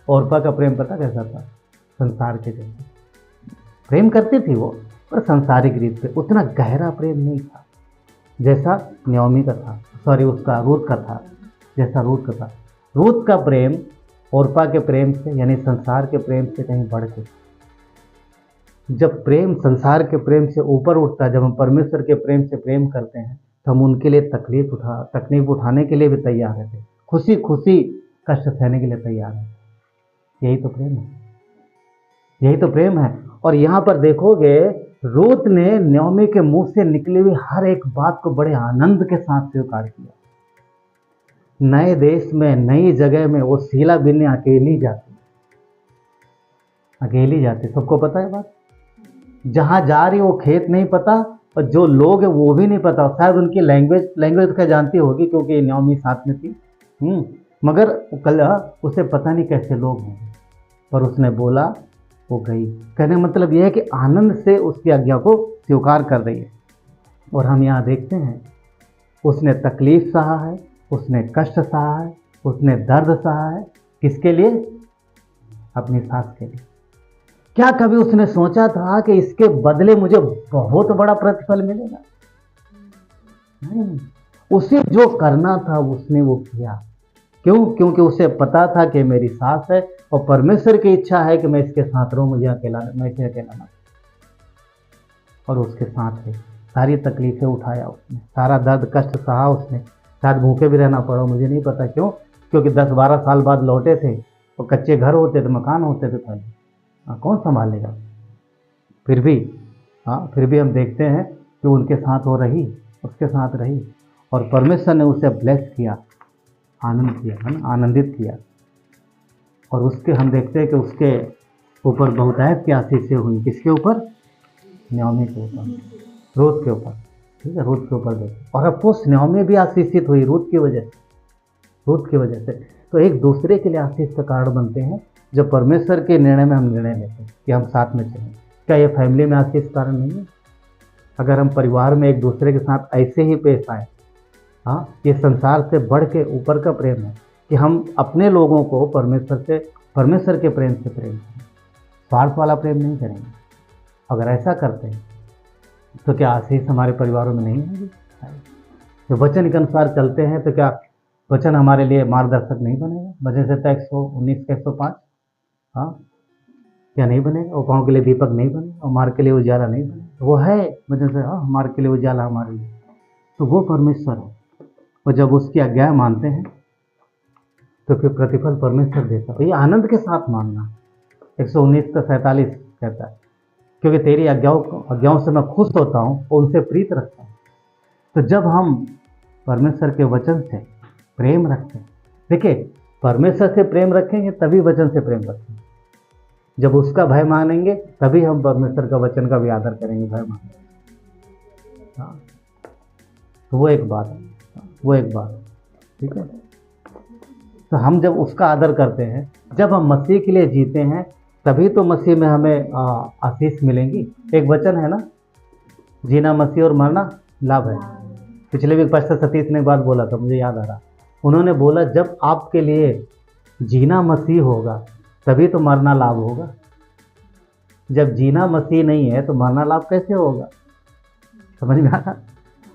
ओरपा का प्रेम पता कैसा था? संसार के जैसे प्रेम करती थी वो, पर संसारिक रीत से उतना गहरा प्रेम नहीं था जैसा न्योमी का था, उसका रूत का था, जैसा रूत का था। रूत का प्रेम ओरपा के प्रेम से, यानी संसार के प्रेम से कहीं बढ़ के, जब प्रेम संसार के प्रेम से ऊपर उठता है, जब हम परमेश्वर के प्रेम से प्रेम करते हैं, तो हम उनके लिए तकलीफ उठाने के लिए भी तैयार रहते, खुशी खुशी कष्ट सहने के लिए तैयार है। यही तो प्रेम है, यही तो प्रेम है। और यहाँ पर देखोगे, रूत ने न्योमी के मुंह से निकली हुई हर एक बात को बड़े आनंद के साथ स्वीकार किया। नए देश में, नई जगह में वो शीला बिन्नी अकेली जाती, सबको पता है बात। जहाँ जा रही वो खेत नहीं पता, और जो लोग है वो भी नहीं पता। शायद उनकी लैंग्वेज का जानती होगी क्योंकि न्योमी साथ में थी, मगर कल उसे पता नहीं कैसे लोग हैं, पर उसने बोला, वो गई। कहने का मतलब यह है कि आनंद से उसकी आज्ञा को स्वीकार कर रही है। और हम यहाँ देखते हैं, उसने तकलीफ सहा है, उसने कष्ट सहा है, उसने दर्द सहा है। किसके लिए? अपनी सास के लिए। क्या कभी उसने सोचा था कि इसके बदले मुझे बहुत बड़ा प्रतिफल मिलेगा? नहीं, उसे जो करना था उसने वो किया। क्यों? क्योंकि उसे पता था कि मेरी सास है और परमेश्वर की इच्छा है कि मैं इसके साथ रहूं, मैं इसे अकेला ना। और उसके साथ है, सारी तकलीफें उठाया उसने, सारा दर्द कष्ट सहा उसने। शायद भूखे भी रहना पड़ा, मुझे नहीं पता क्यों, क्योंकि 10-12 साल बाद लौटे थे, और कच्चे घर होते थे, मकान होते थे पहले, कौन संभालेगा? फिर भी हम देखते हैं कि उनके साथ वो रही, उसके साथ रही, और परमेश्वर ने उसे ब्लेस किया, आनंदित किया। और उसके हम देखते हैं कि उसके ऊपर बहुतायत की आशीषें हुई। किसके ऊपर? न्योमी के ऊपर। रूत के ऊपर, ठीक है, रूत के ऊपर देते। और अफकोर्स नाओमी भी आशीषित हुई रूत की वजह से, रूत की वजह से। तो एक दूसरे के लिए आशीष का कारण बनते हैं जब परमेश्वर के निर्णय में हम निर्णय लेते हैं कि हम साथ में चलें। क्या ये फैमिली में आशीष कारण नहीं है? अगर हम परिवार में एक दूसरे के साथ ऐसे ही पेश आए, हाँ, ये संसार से बढ़ के ऊपर का प्रेम है कि हम अपने लोगों को परमेश्वर के प्रेम से प्रेम करें, स्वार्थ वाला प्रेम नहीं करेंगे। अगर ऐसा करते हैं तो क्या आशीष हमारे परिवारों में नहीं होगी? तो वचन के अनुसार चलते हैं तो क्या वचन हमारे लिए मार्गदर्शक नहीं बनेगा? वचन से 119 के 105, हाँ, क्या नहीं बनेगा? वो पाँव के लिए दीपक नहीं बनेगा, और मार्ग के लिए उजाला नहीं बनेगा। वो है वजह से, हाँ, मार्ग के लिए उजाला हमारे लिए, तो वो परमेश्वर है। और जब उसकी आज्ञा मानते हैं तो फिर प्रतिफल परमेश्वर देता है। ये आनंद के साथ मानना। 119 का 47 कहता है, क्योंकि तेरी आज्ञाओं से मैं खुश होता हूँ और उनसे प्रीत रखता हूँ। तो जब हम परमेश्वर के वचन से प्रेम रखते हैं, देखिए, परमेश्वर से प्रेम रखेंगे तभी वचन से प्रेम रखेंगे। जब उसका भय मानेंगे तभी हम परमेश्वर का वचन का भी आदर करेंगे, भय मानेंगे। हाँ, तो वो एक बात है, वो एक बात, ठीक है। तो हम जब उसका आदर करते हैं, जब हम मसीह के लिए जीते हैं, तभी तो मसीह में हमें आशीष मिलेंगी। एक वचन है ना, जीना मसीह और मरना लाभ है। पिछले भी पास्टर सतीश ने एक बात बोला था, मुझे याद आ रहा। उन्होंने बोला जब आपके लिए जीना मसीह होगा तभी तो मरना लाभ होगा। जब जीना मसीह नहीं है तो मरना लाभ कैसे होगा? समझ में आया?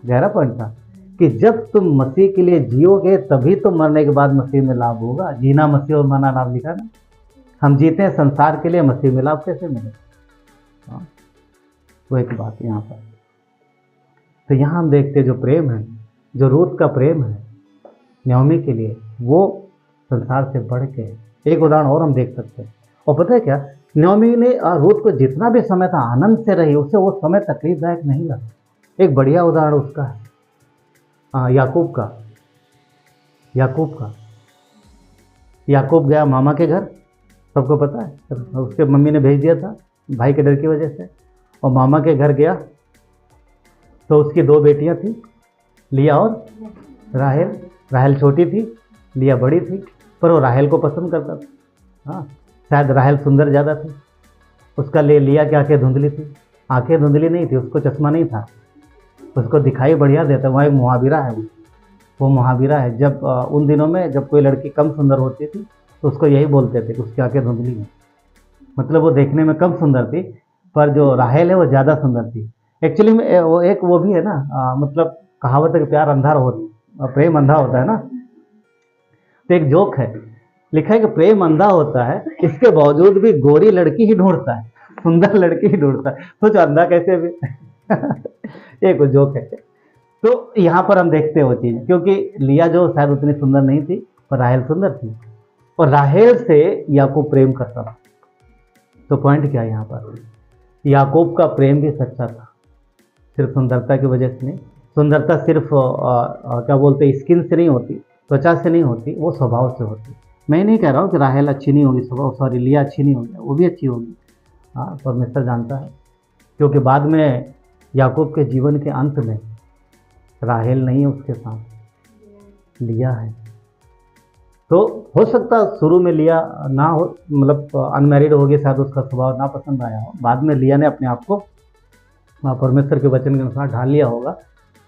गहरा पॉइंट था कि जब तुम मसीह के लिए जियोगे तभी तो मरने के बाद मसीह में लाभ होगा। जीना मसीह और मरना लाभ लिखा ना। हम जीते हैं संसार के लिए, मसीह में लाभ कैसे मिले? हाँ, वो एक बात यहाँ पर। तो यहाँ हम देखते हैं जो प्रेम है, जो रूत का प्रेम है नाओमी के लिए, वो संसार से बढ़ के। एक उदाहरण और हम देख सकते हैं, और पता है क्या, नाओमी ने रूत को जितना भी समय था आनंद से रही, उसे वो समय तकलीफदायक नहीं लगा। एक बढ़िया उदाहरण उसका है याकूब का। याकूब गया मामा के घर, सबको पता है, उसके मम्मी ने भेज दिया था भाई के डर की वजह से। और मामा के घर गया तो उसकी 2 बेटियां थी, लिया और राहेल। राहेल छोटी थी, लिया बड़ी थी, पर वो राहेल को पसंद करता था। हाँ, शायद राहेल सुंदर ज़्यादा थी। उसका लिया की आंखें धुंधली थी। आंखें धुंधली नहीं थी, उसको चश्मा नहीं था, उसको दिखाई बढ़िया देता। वहाँ एक मुहावरा है, वो मुहावरा है, जब उन दिनों में जब कोई लड़की कम सुंदर होती थी तो उसको यही बोलते थे, उसकी आंखें धुंधली हैं। मतलब वो देखने में कम सुंदर थी, पर जो राहेल है वो ज़्यादा सुंदर थी। एक्चुअली में वो भी है ना, मतलब कहावत है कि प्यार अंधा होता, प्रेम अंधा होता है ना। तो एक जोक है, लिखा है कि प्रेम अंधा होता है, इसके बावजूद भी गोरी लड़की ही ढूंढता है, सुंदर लड़की ही ढूंढता है। सोच अंधा कैसे भी एक जोक है। तो यहाँ पर हम देखते हैं वो चीज़, क्योंकि लिया जो शायद उतनी सुंदर नहीं थी, पर राहेल सुंदर थी, और राहेल से याकूब प्रेम करता था। तो पॉइंट क्या है यहाँ पर, याकूब का प्रेम भी सच्चा था, सिर्फ सुंदरता की वजह से नहीं। सुंदरता सिर्फ क्या बोलते स्किन से नहीं होती, त्वचा से नहीं होती, वो स्वभाव से होती। मैं नहीं कह रहा हूँ कि राहेल अच्छी नहीं होगी, स्वभाव लिया अच्छी नहीं होगी, वो भी अच्छी होगी। हाँ, परमेश्वर जानता है, क्योंकि बाद में याकूब के जीवन के अंत में राहेल नहीं है उसके साथ, लिया है। तो हो सकता शुरू में लिया ना हो, मतलब अनमैरिड होगी, शायद उसका स्वभाव ना पसंद आया हो। बाद में लिया ने अपने आप को परमेश्वर के वचन के अनुसार ढाल लिया होगा,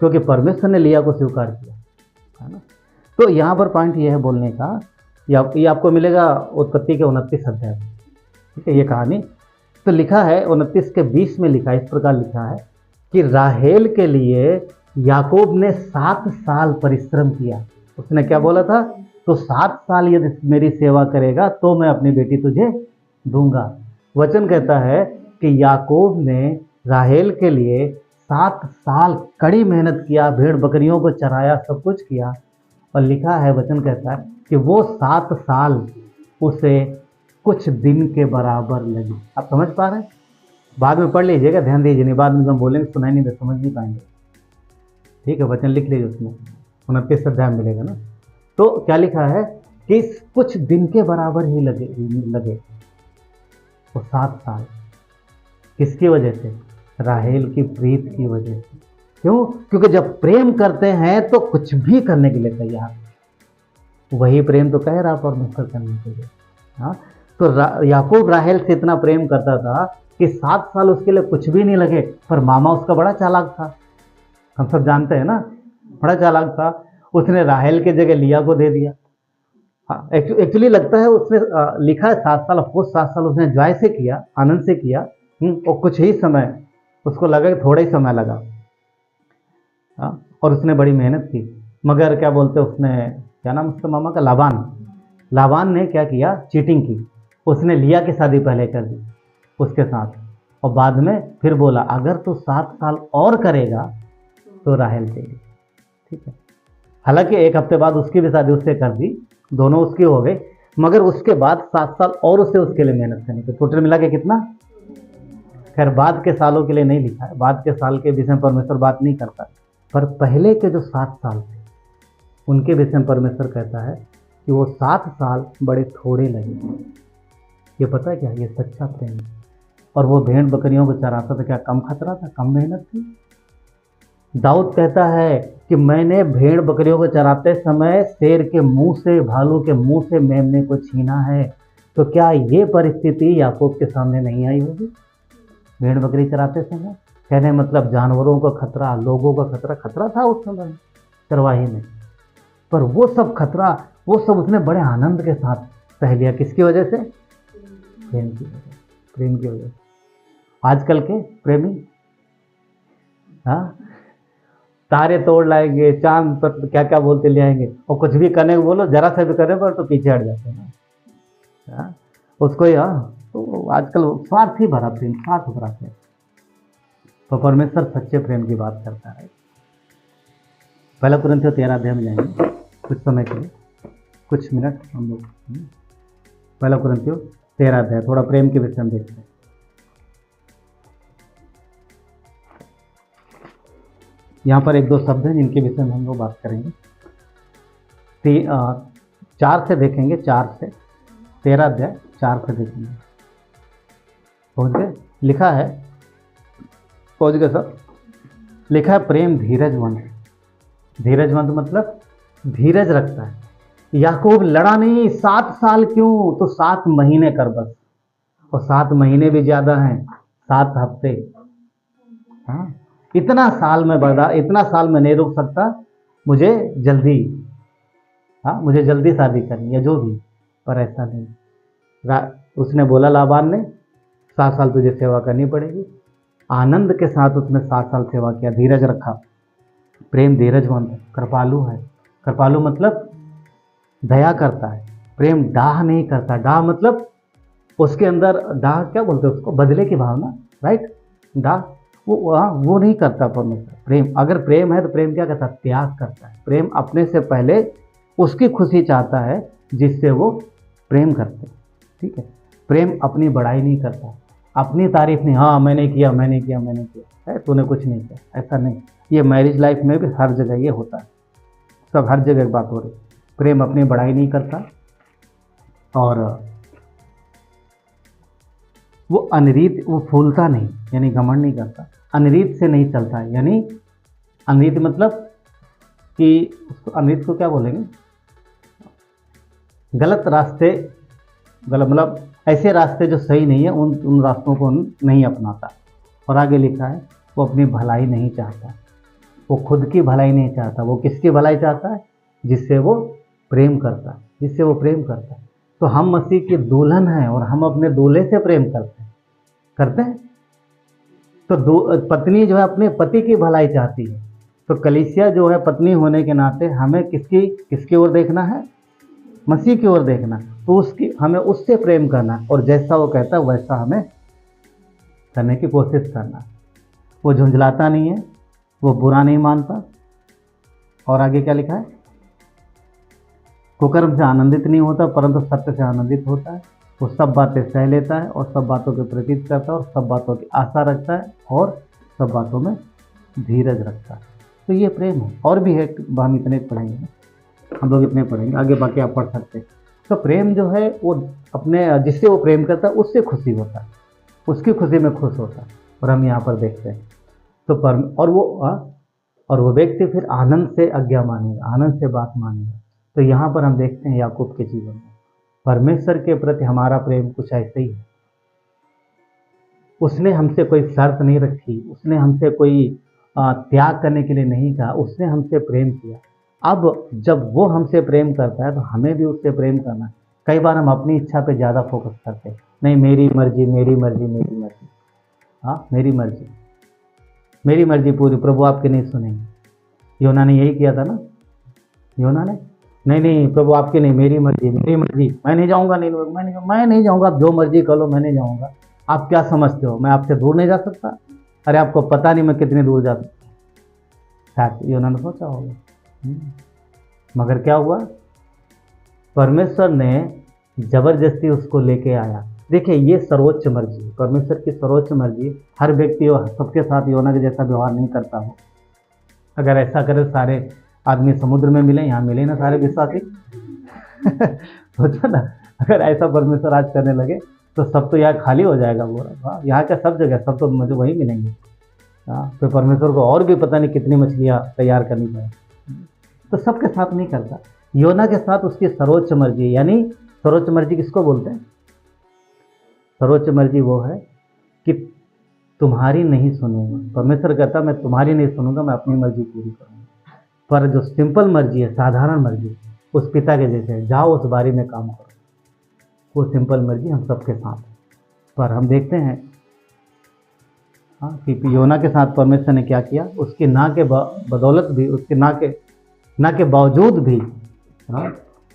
क्योंकि परमेश्वर ने लिया को स्वीकार किया, है ना। तो यहाँ पर पॉइंट ये है बोलने का, ये आपको मिलेगा उत्पत्ति के 29 अध्याय में, ठीक है, ये कहानी। तो लिखा है 29 के 20 में लिखा है, इस प्रकार लिखा है कि राहेल के लिए याकूब ने 7 साल परिश्रम किया। उसने क्या बोला था, तो 7 साल यदि मेरी सेवा करेगा तो मैं अपनी बेटी तुझे दूंगा। वचन कहता है कि याकूब ने राहेल के लिए 7 साल कड़ी मेहनत किया, भेड़ बकरियों को चराया, सब कुछ किया। और लिखा है, वचन कहता है कि वो 7 साल उसे कुछ दिन के बराबर लगी। आप समझ पा रहे हैं? बाद में पढ़ लीजिएगा, ध्यान दीजिए, नहीं बाद में हम बोलेंगे सुनाई नहीं दे, समझ नहीं पाएंगे, ठीक है। वचन लिख लीजिए, उसमें 29 अध्याय मिलेगा ना। तो क्या लिखा है कि कुछ दिन के बराबर ही लगे वो 7 साल। किसकी वजह से? राहेल की प्रीत की वजह से। क्यों? क्योंकि जब प्रेम करते हैं तो कुछ भी करने के लिए तैयार। वही प्रेम तो कह रहा परमेश्वर करने के लिए। हाँ, तो याकूब राहेल से इतना प्रेम करता था कि 7 साल उसके लिए कुछ भी नहीं लगे। पर मामा उसका बड़ा चालाक था, हम सब जानते हैं ना, बड़ा चालाक था। उसने राहेल के जगह लिया को दे दिया। हाँ, एक्चुअली लगता है उसने लिखा है 7 साल, ऑफकोर्स 7 साल उसने जॉय से किया, आनंद से किया। और कुछ ही समय उसको लगा कि थोड़ा ही समय लगा। हाँ, और उसने बड़ी मेहनत की। मगर क्या बोलते उसने, क्या नाम उसका मामा का, लाबान ने क्या किया, चीटिंग की। उसने लिया की शादी पहले कर दी उसके साथ, और बाद में फिर बोला अगर तू 7 साल और करेगा तो राहेल तेरी। ठीक है, हालांकि 1 हफ्ते बाद उसकी भी शादी उससे कर दी, दोनों उसकी हो गई। मगर उसके बाद 7 साल और उसे उसके लिए मेहनत करनी थी। टोटल मिला के कितना, खैर बाद के सालों के लिए नहीं लिखा है, बाद के साल के विषय में परमेश्वर बात नहीं करता। पर पहले के जो 7 साल थे उनके विषय में परमेश्वर कहता है कि वो 7 साल बड़े थोड़े लगे। ये पता है क्या, ये सच्चा प्रेम। और वो भेड़ बकरियों को चराता था, क्या कम खतरा था, कम मेहनत थी? दाऊद कहता है कि मैंने भेड़ बकरियों को चराते समय शेर के मुंह से, भालू के मुंह से मेमने को छीना है। तो क्या ये परिस्थिति याकूब के सामने नहीं आई होगी भेड़ बकरी चराते समय? कहने मतलब जानवरों का खतरा, लोगों का खतरा था उस समय चरवाही में। पर वो सब खतरा, वो सब उसने बड़े आनंद के साथ सह लिया। किसकी वजह से? प्रेम की वजह से। आजकल के प्रेमी हाँ, तारे तोड़ लाएंगे, चांद पर क्या क्या बोलते ले आएंगे, और कुछ भी करने को बोलो, जरा सा भी करने पर तो पीछे हट जाते हैं ना। उसको तो आजकल स्वार्थ ही भरा प्रेम, स्वार्थ भरा प्रेम। तो परमेश्वर सच्चे प्रेम की बात करता है। 1 कुरिन्थियों 13 अध्याय में जाएंगे कुछ समय के लिए, कुछ मिनट हम लोग। 1 कुरिन्थियों 13 अध्याय, थोड़ा प्रेम के विषय में देखते हैं। यहाँ पर 1-2 शब्द हैं जिनके विषय में हम लोग बात करेंगे। 4 से देखेंगे, 4 से 13 अध्याय 4 से देखेंगे। पहुँच गए? लिखा है, पहुँच गए सर? लिखा है प्रेम धीरजवंत। धीरजवंत मतलब धीरज रखता है। याकूब लड़ा नहीं, 7 साल क्यों, तो 7 महीने कर बस। और 7 महीने भी ज़्यादा हैं, 7 हफ्ते। हाँ, इतना साल में नहीं रुक सकता, मुझे जल्दी, हाँ मुझे जल्दी शादी करनी है जो भी। पर ऐसा नहीं। उसने बोला लाबान ने 7 साल तुझे सेवा करनी पड़ेगी। आनंद के साथ उसने 7 साल सेवा किया, धीरज रखा। प्रेम धीरजवंत है, कृपालु है। कृपालु मतलब दया करता है। प्रेम डाह नहीं करता। डाह मतलब उसके अंदर, डाह क्या बोलते हैं उसको, बदले की भावना, राइट। डाह वो नहीं करता परमेश्वर। प्रेम, अगर प्रेम है तो प्रेम क्या करता है, त्याग करता है। प्रेम अपने से पहले उसकी खुशी चाहता है जिससे वो प्रेम करते हैं। ठीक है, प्रेम अपनी बड़ाई नहीं करता, अपनी तारीफ नहीं, हाँ मैंने किया, है तूने कुछ नहीं किया, ऐसा नहीं। ये मैरिज लाइफ में भी हर जगह ये होता है, सब हर जगह बात हो रही। प्रेम अपनी बड़ाई नहीं करता, और वो अनरीत, वो फूलता नहीं, यानी घमंड नहीं करता। अनरीत से नहीं चलता है, यानी अनरीत मतलब कि उसको, अनरीत को क्या बोलेंगे, गलत रास्ते, गलत मतलब ऐसे रास्ते जो सही नहीं है, उन रास्तों को नहीं अपनाता। और आगे लिखा है वो अपनी भलाई नहीं चाहता, वो खुद की भलाई नहीं चाहता। वो किसकी भलाई चाहता है? जिससे वो प्रेम करता है, जिससे वो प्रेम करता है। तो हम मसीह की दुल्हन हैं और हम अपने दूल्हे से प्रेम करते हैं। तो पत्नी जो है अपने पति की भलाई चाहती है। तो कलीसिया जो है पत्नी होने के नाते हमें किसकी ओर देखना है? मसीह की ओर देखना। तो हमें उससे प्रेम करना, और जैसा वो कहता है वैसा हमें करने की कोशिश करना। वो झुंझलाता नहीं है, वो बुरा नहीं मानता। और आगे क्या लिखा है? कुकर्म से आनंदित नहीं होता, परंतु सत्य से आनंदित होता है। वो सब बातें सह लेता है और सब बातों के प्रतीत करता है और सब बातों की आशा रखता है और सब बातों में धीरज रखता है। तो ये प्रेम है। और भी है, हम इतने पढ़ेंगे, हम लोग इतने पढ़ेंगे, आगे बाकी आप पढ़ सकते हैं। तो प्रेम जो है वो अपने, जिससे वो प्रेम करता है उससे खुशी होता है, उसकी खुशी में खुश होता है। और हम यहाँ पर देखते हैं तो और वो व्यक्ति फिर आनंद से आज्ञा मानेगा, आनंद से बात मानेगा। तो यहाँ पर हम देखते हैं याकूब के जीवन में परमेश्वर के प्रति हमारा प्रेम कुछ ऐसे ही है। उसने हमसे कोई शर्त नहीं रखी, उसने हमसे कोई त्याग करने के लिए नहीं कहा, उसने हमसे प्रेम किया। अब जब वो हमसे प्रेम करता है तो हमें भी उससे प्रेम करना है। कई बार हम अपनी इच्छा पे ज़्यादा फोकस करते हैं, नहीं मेरी मर्जी मेरी मर्जी मेरी मर्जी, हाँ मेरी मर्जी पूरी, प्रभु आपके नहीं सुनेंगे। योना ने यही किया था ना, योना ने नहीं प्रभु आपके नहीं, मेरी मर्जी मैं नहीं जाऊँगा, मैं नहीं जाऊँगा, आप जो मर्जी कर लो, मैं नहीं जाऊँगा। आप क्या समझते हो मैं आपसे दूर नहीं जा सकता? अरे आपको पता नहीं मैं कितनी दूर जा सकता, शायद योना ने सोचा होगा। मगर क्या हुआ, परमेश्वर ने जबरदस्ती उसको लेके आया। देखिए ये सर्वोच्च मर्जी, परमेश्वर की सर्वोच्च मर्जी। हर व्यक्ति सबके साथ योना के जैसा व्यवहार नहीं करता हो। अगर ऐसा करे सारे आदमी समुद्र में मिले, यहाँ मिले ना सारे विश्वासी सोचो ना, अगर ऐसा परमेश्वर आज करने लगे तो सब तो यहाँ खाली हो जाएगा पूरा। यहाँ क्या सब जगह सब तो मुझे वही मिलेंगे। हाँ, तो परमेश्वर को और भी पता नहीं कितनी मछलियाँ तैयार करनी पड़े। तो सबके साथ नहीं करता, योना के साथ उसकी सर्वोच्च मर्जी। यानी सर्वोच्च मर्जी किसको बोलते हैं? सर्वोच्च मर्जी वो है कि तुम्हारी नहीं सुनूंगा। परमेश्वर कहता मैं तुम्हारी नहीं सुनूंगा, मैं अपनी मर्जी पूरी करूंगा। पर जो सिंपल मर्जी है, साधारण मर्जी, उस पिता के जैसे है, जाओ उस बारी में काम करो, वो सिंपल मर्जी हम सबके साथ है। पर हम देखते हैं हाँ कि योना के साथ परमेश्वर ने क्या किया, उसके ना के बदौलत भी, उसके ना के बावजूद भी हाँ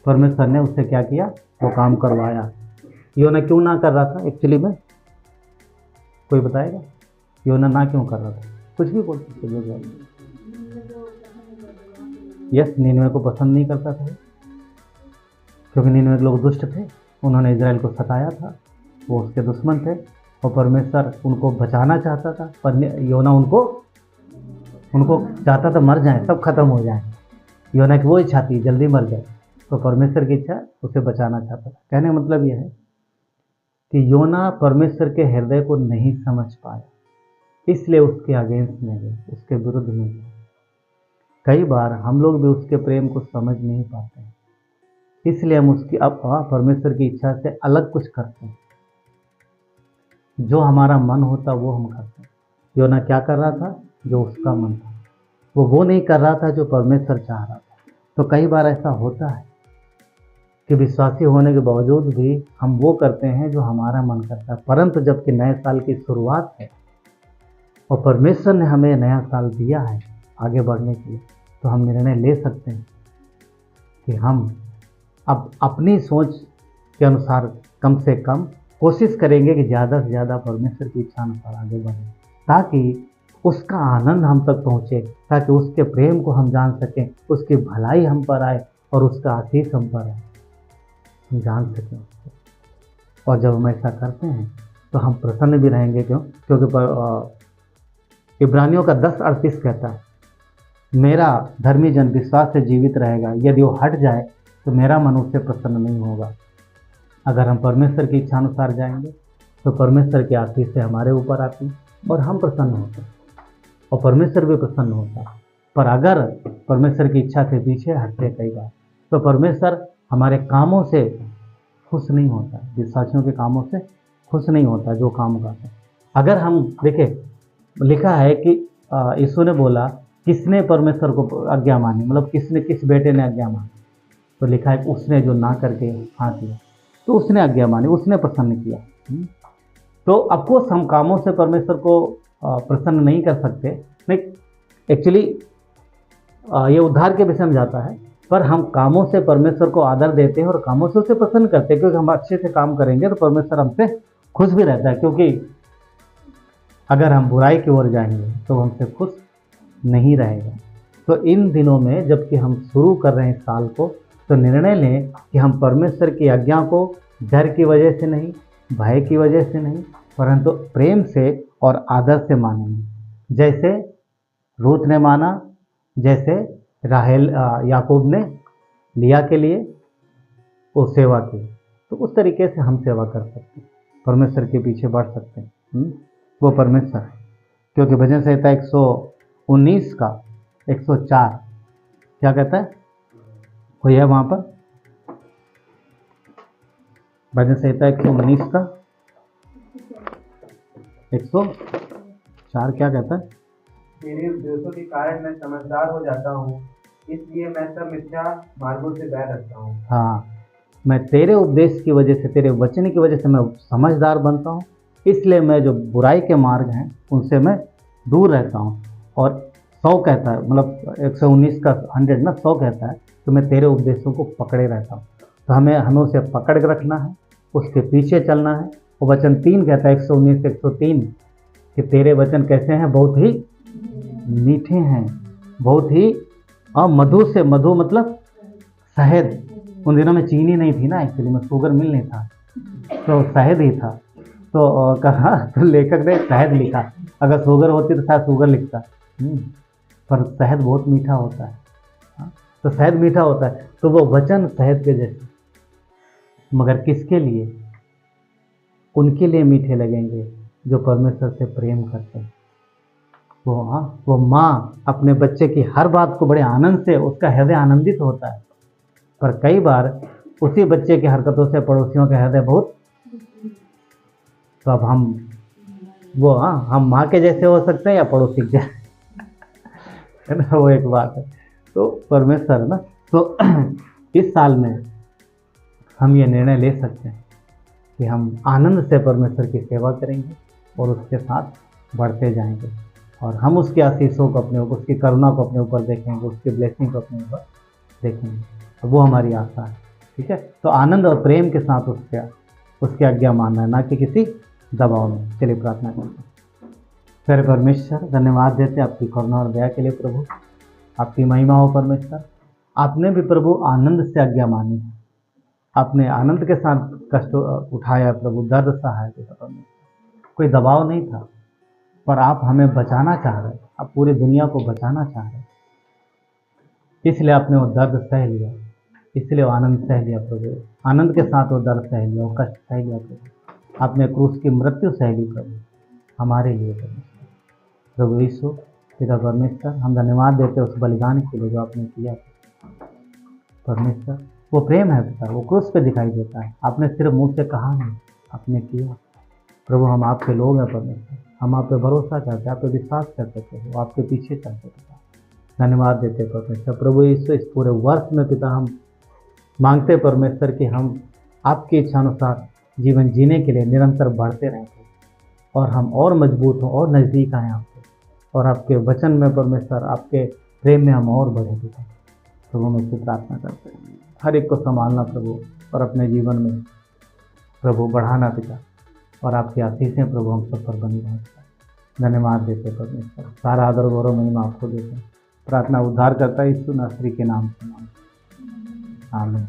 परमेश्वर ने उससे क्या किया, वो काम करवाया। योना क्यों ना कर रहा था एक्चुअली में, कोई बताएगा? योना ना क्यों कर रहा था? कुछ भी बोल सकते हो। यस, निनवे को पसंद नहीं करता था क्योंकि निनवे के लोग दुष्ट थे, उन्होंने इजराइल को सताया था, वो उसके दुश्मन थे और परमेश्वर उनको बचाना चाहता था। पर योना उनको चाहता था मर जाए, सब खत्म हो जाए। योना की वो इच्छा थी जल्दी मर जाए, तो परमेश्वर की इच्छा उसे बचाना चाहता था। कहने का मतलब यह है कि योना परमेश्वर के हृदय को नहीं समझ पाया, इसलिए उसके अगेंस्ट में गए, उसके विरुद्ध में गए। कई बार हम लोग भी उसके प्रेम को समझ नहीं पाते हैं, इसलिए हम उसकी परमेश्वर की इच्छा से अलग कुछ करते हैं। जो हमारा मन होता वो हम करते हैं। योना क्या कर रहा था? जो उसका मन था, वो नहीं कर रहा था जो परमेश्वर चाह रहा था। तो कई बार ऐसा होता है कि विश्वासी होने के बावजूद भी हम वो करते हैं जो हमारा मन करता है। परंतु जबकि नए साल की शुरुआत है और परमेश्वर ने हमें नया साल दिया है आगे बढ़ने के लिए, तो हम निर्णय ले सकते हैं कि हम अब अपनी सोच के अनुसार कम से कम कोशिश करेंगे कि ज़्यादा से ज़्यादा परमेश्वर की इच्छा अनुसार आगे बढ़ें, ताकि उसका आनंद हम तक पहुँचे, ताकि उसके प्रेम को हम जान सकें, उसकी भलाई हम पर आए और उसका आशीष हम पर आए, हम जान सकें उसको। और जब हम ऐसा करते हैं तो हम प्रसन्न भी रहेंगे। क्योंकि इब्रानियों का 10:38 कहता है, मेरा धर्मी जन विश्वास से जीवित रहेगा, यदि वो हट जाए तो मेरा मन उससे प्रसन्न नहीं होगा। अगर हम परमेश्वर की इच्छा अनुसार जाएंगे तो परमेश्वर की आशीष से हमारे ऊपर आती और हम प्रसन्न होते हैं और परमेश्वर भी प्रसन्न होता है। पर अगर परमेश्वर की इच्छा से पीछे हटते कई बार, तो परमेश्वर हमारे कामों से खुश नहीं होता, विश्वासियों के कामों से खुश नहीं होता जो काम करते हैं। अगर हम देखें, लिखा है कि यीशु ने बोला किसने परमेश्वर को आज्ञा मानी, मतलब किस बेटे ने आज्ञा मानी, तो लिखा है उसने जो ना करके हाँ किया, तो उसने आज्ञा मानी, उसने प्रसन्न किया। तो अफकोर्स हम कामों से परमेश्वर को प्रसन्न नहीं कर सकते, नहीं एक्चुअली ये उद्धार के विषय में जाता है, पर हम कामों से परमेश्वर को आदर देते हैं और कामों से उसे प्रसन्न करते हैं, क्योंकि हम अच्छे से काम करेंगे तो परमेश्वर हमसे खुश भी रहता है। क्योंकि अगर हम बुराई की ओर जाएंगे तो हमसे खुश नहीं रहेगा। तो इन दिनों में जबकि हम शुरू कर रहे हैं साल को, तो निर्णय लें कि हम परमेश्वर की आज्ञा को डर की वजह से नहीं, भय की वजह से नहीं, परंतु प्रेम से और आदर से मानेंगे। जैसे रूत ने माना, जैसे राहेल याकूब ने लिया के लिए वो सेवा की, तो उस तरीके से हम सेवा कर सकते हैं, परमेश्वर के पीछे बढ़ सकते हैं। वो परमेश्वर है। क्योंकि भजन संहिता 119 का 104 क्या कहता है, कोई है वहाँ पर? भजन संहिता 119 का 104 क्या कहता है? तेरे उपदेशों के कारण मैं समझदार हो जाता हूँ, इसलिए मैं सब मिथ्या मार्गों से बैर रखता हूँ। हाँ, मैं तेरे उपदेश की वजह से, तेरे वचन की वजह से मैं समझदार बनता हूँ, इसलिए मैं जो बुराई के मार्ग हैं उनसे मैं दूर रहता हूँ। और 100 कहता है, मतलब 119 का 100 ना 100 कहता है तो मैं तेरे उपदेशों को पकड़े रहता हूँ। तो हमें उसे पकड़ के रखना है, उसके पीछे चलना है। वो वचन 3 कहता है 119 103 कि तेरे वचन कैसे हैं, बहुत ही मीठे हैं, बहुत ही मधु से, मधु मतलब शहद। उन दिनों में चीनी नहीं थी ना, एक्चुअली में शुगर मिल नहीं था, तो शहद ही था। तो कहा, तो लेखक ने शहद लिखा, अगर शुगर होती तो शायद शुगर लिखता, पर शहद बहुत मीठा होता है। हाँ, तो शहद मीठा होता है, तो वो वचन शहद के जैसे, मगर किसके लिए? उनके लिए मीठे लगेंगे जो परमेश्वर से प्रेम करते हैं। वो माँ अपने बच्चे की हर बात को बड़े आनंद से, उसका हृदय आनंदित होता है, पर कई बार उसी बच्चे की हरकतों से पड़ोसियों का हृदय बहुत। तो अब हम माँ के जैसे हो सकते हैं या पड़ोसी के है ना, वो एक बात है। तो परमेश्वर है ना, तो इस साल में हम ये निर्णय ले सकते हैं कि हम आनंद से परमेश्वर की सेवा करेंगे और उसके साथ बढ़ते जाएंगे, और हम उसकी आशीषों को अपने ऊपर, उसकी करुणा को अपने ऊपर देखेंगे, उसकी ब्लेसिंग को अपने ऊपर देखेंगे। तो वो हमारी आशा है। ठीक है, तो आनंद और प्रेम के साथ उसकी आज्ञा मानना है, ना कि किसी दबाव में। चलिए प्रार्थना करते हैं। प्यारे परमेश्वर, धन्यवाद देते आपकी करुणा और दया के लिए प्रभु, आपकी महिमा हो परमेश्वर। आपने भी प्रभु आनंद से आज्ञा मानी है, आपने आनंद के साथ कष्ट उठाया प्रभु, दर्द सहा है परमेश्वर। कोई दबाव नहीं था, पर आप हमें बचाना चाह रहे, आप पूरी दुनिया को बचाना चाह रहे, इसलिए आपने वो दर्द सह लिया, इसलिए वो आनंद सह लिया प्रभु। आनंद के साथ वो दर्द सह लिया, वो कष्ट सह लिया प्रभु। आपने क्रूस की मृत्यु सह ली प्रभु हमारे लिए परमेश्वर। प्रभु यीशु पिता परमेश्वर, हम धन्यवाद देते उस बलिदान के लिए जो आपने किया परमेश्वर। वो प्रेम है पिता, वो क्रूस पे दिखाई देता है। आपने सिर्फ मुंह से कहा नहीं, आपने किया प्रभु। हम आपके लोग हैं परमेश्वर, हम आप पे भरोसा करते, आप पे विश्वास करते प्रभु, आपके पीछे चलते पिता। धन्यवाद देते परमेश्वर। प्रभु यीशु, इस पूरे वर्ष में पिता हम मांगते परमेश्वर कि हम आपकी इच्छानुसार जीवन जीने के लिए निरंतर बढ़ते रहें और हम और मजबूत हों और नज़दीक आएँ आपके, और आपके वचन में परमेश्वर, आपके प्रेम में हम और बढ़े पिता। प्रभु मैं इससे प्रार्थना करते हैं, हर एक को संभालना प्रभु, और अपने जीवन में प्रभु बढ़ाना पिता, और आपकी आशीषें प्रभु हम सब पर बनी रहें। धन्यवाद देते परमेश्वर, सारा आदर गौरव महिमा आपको देते हैं। प्रार्थना उद्धार करता है यीशु नासरी के नाम से, आमीन।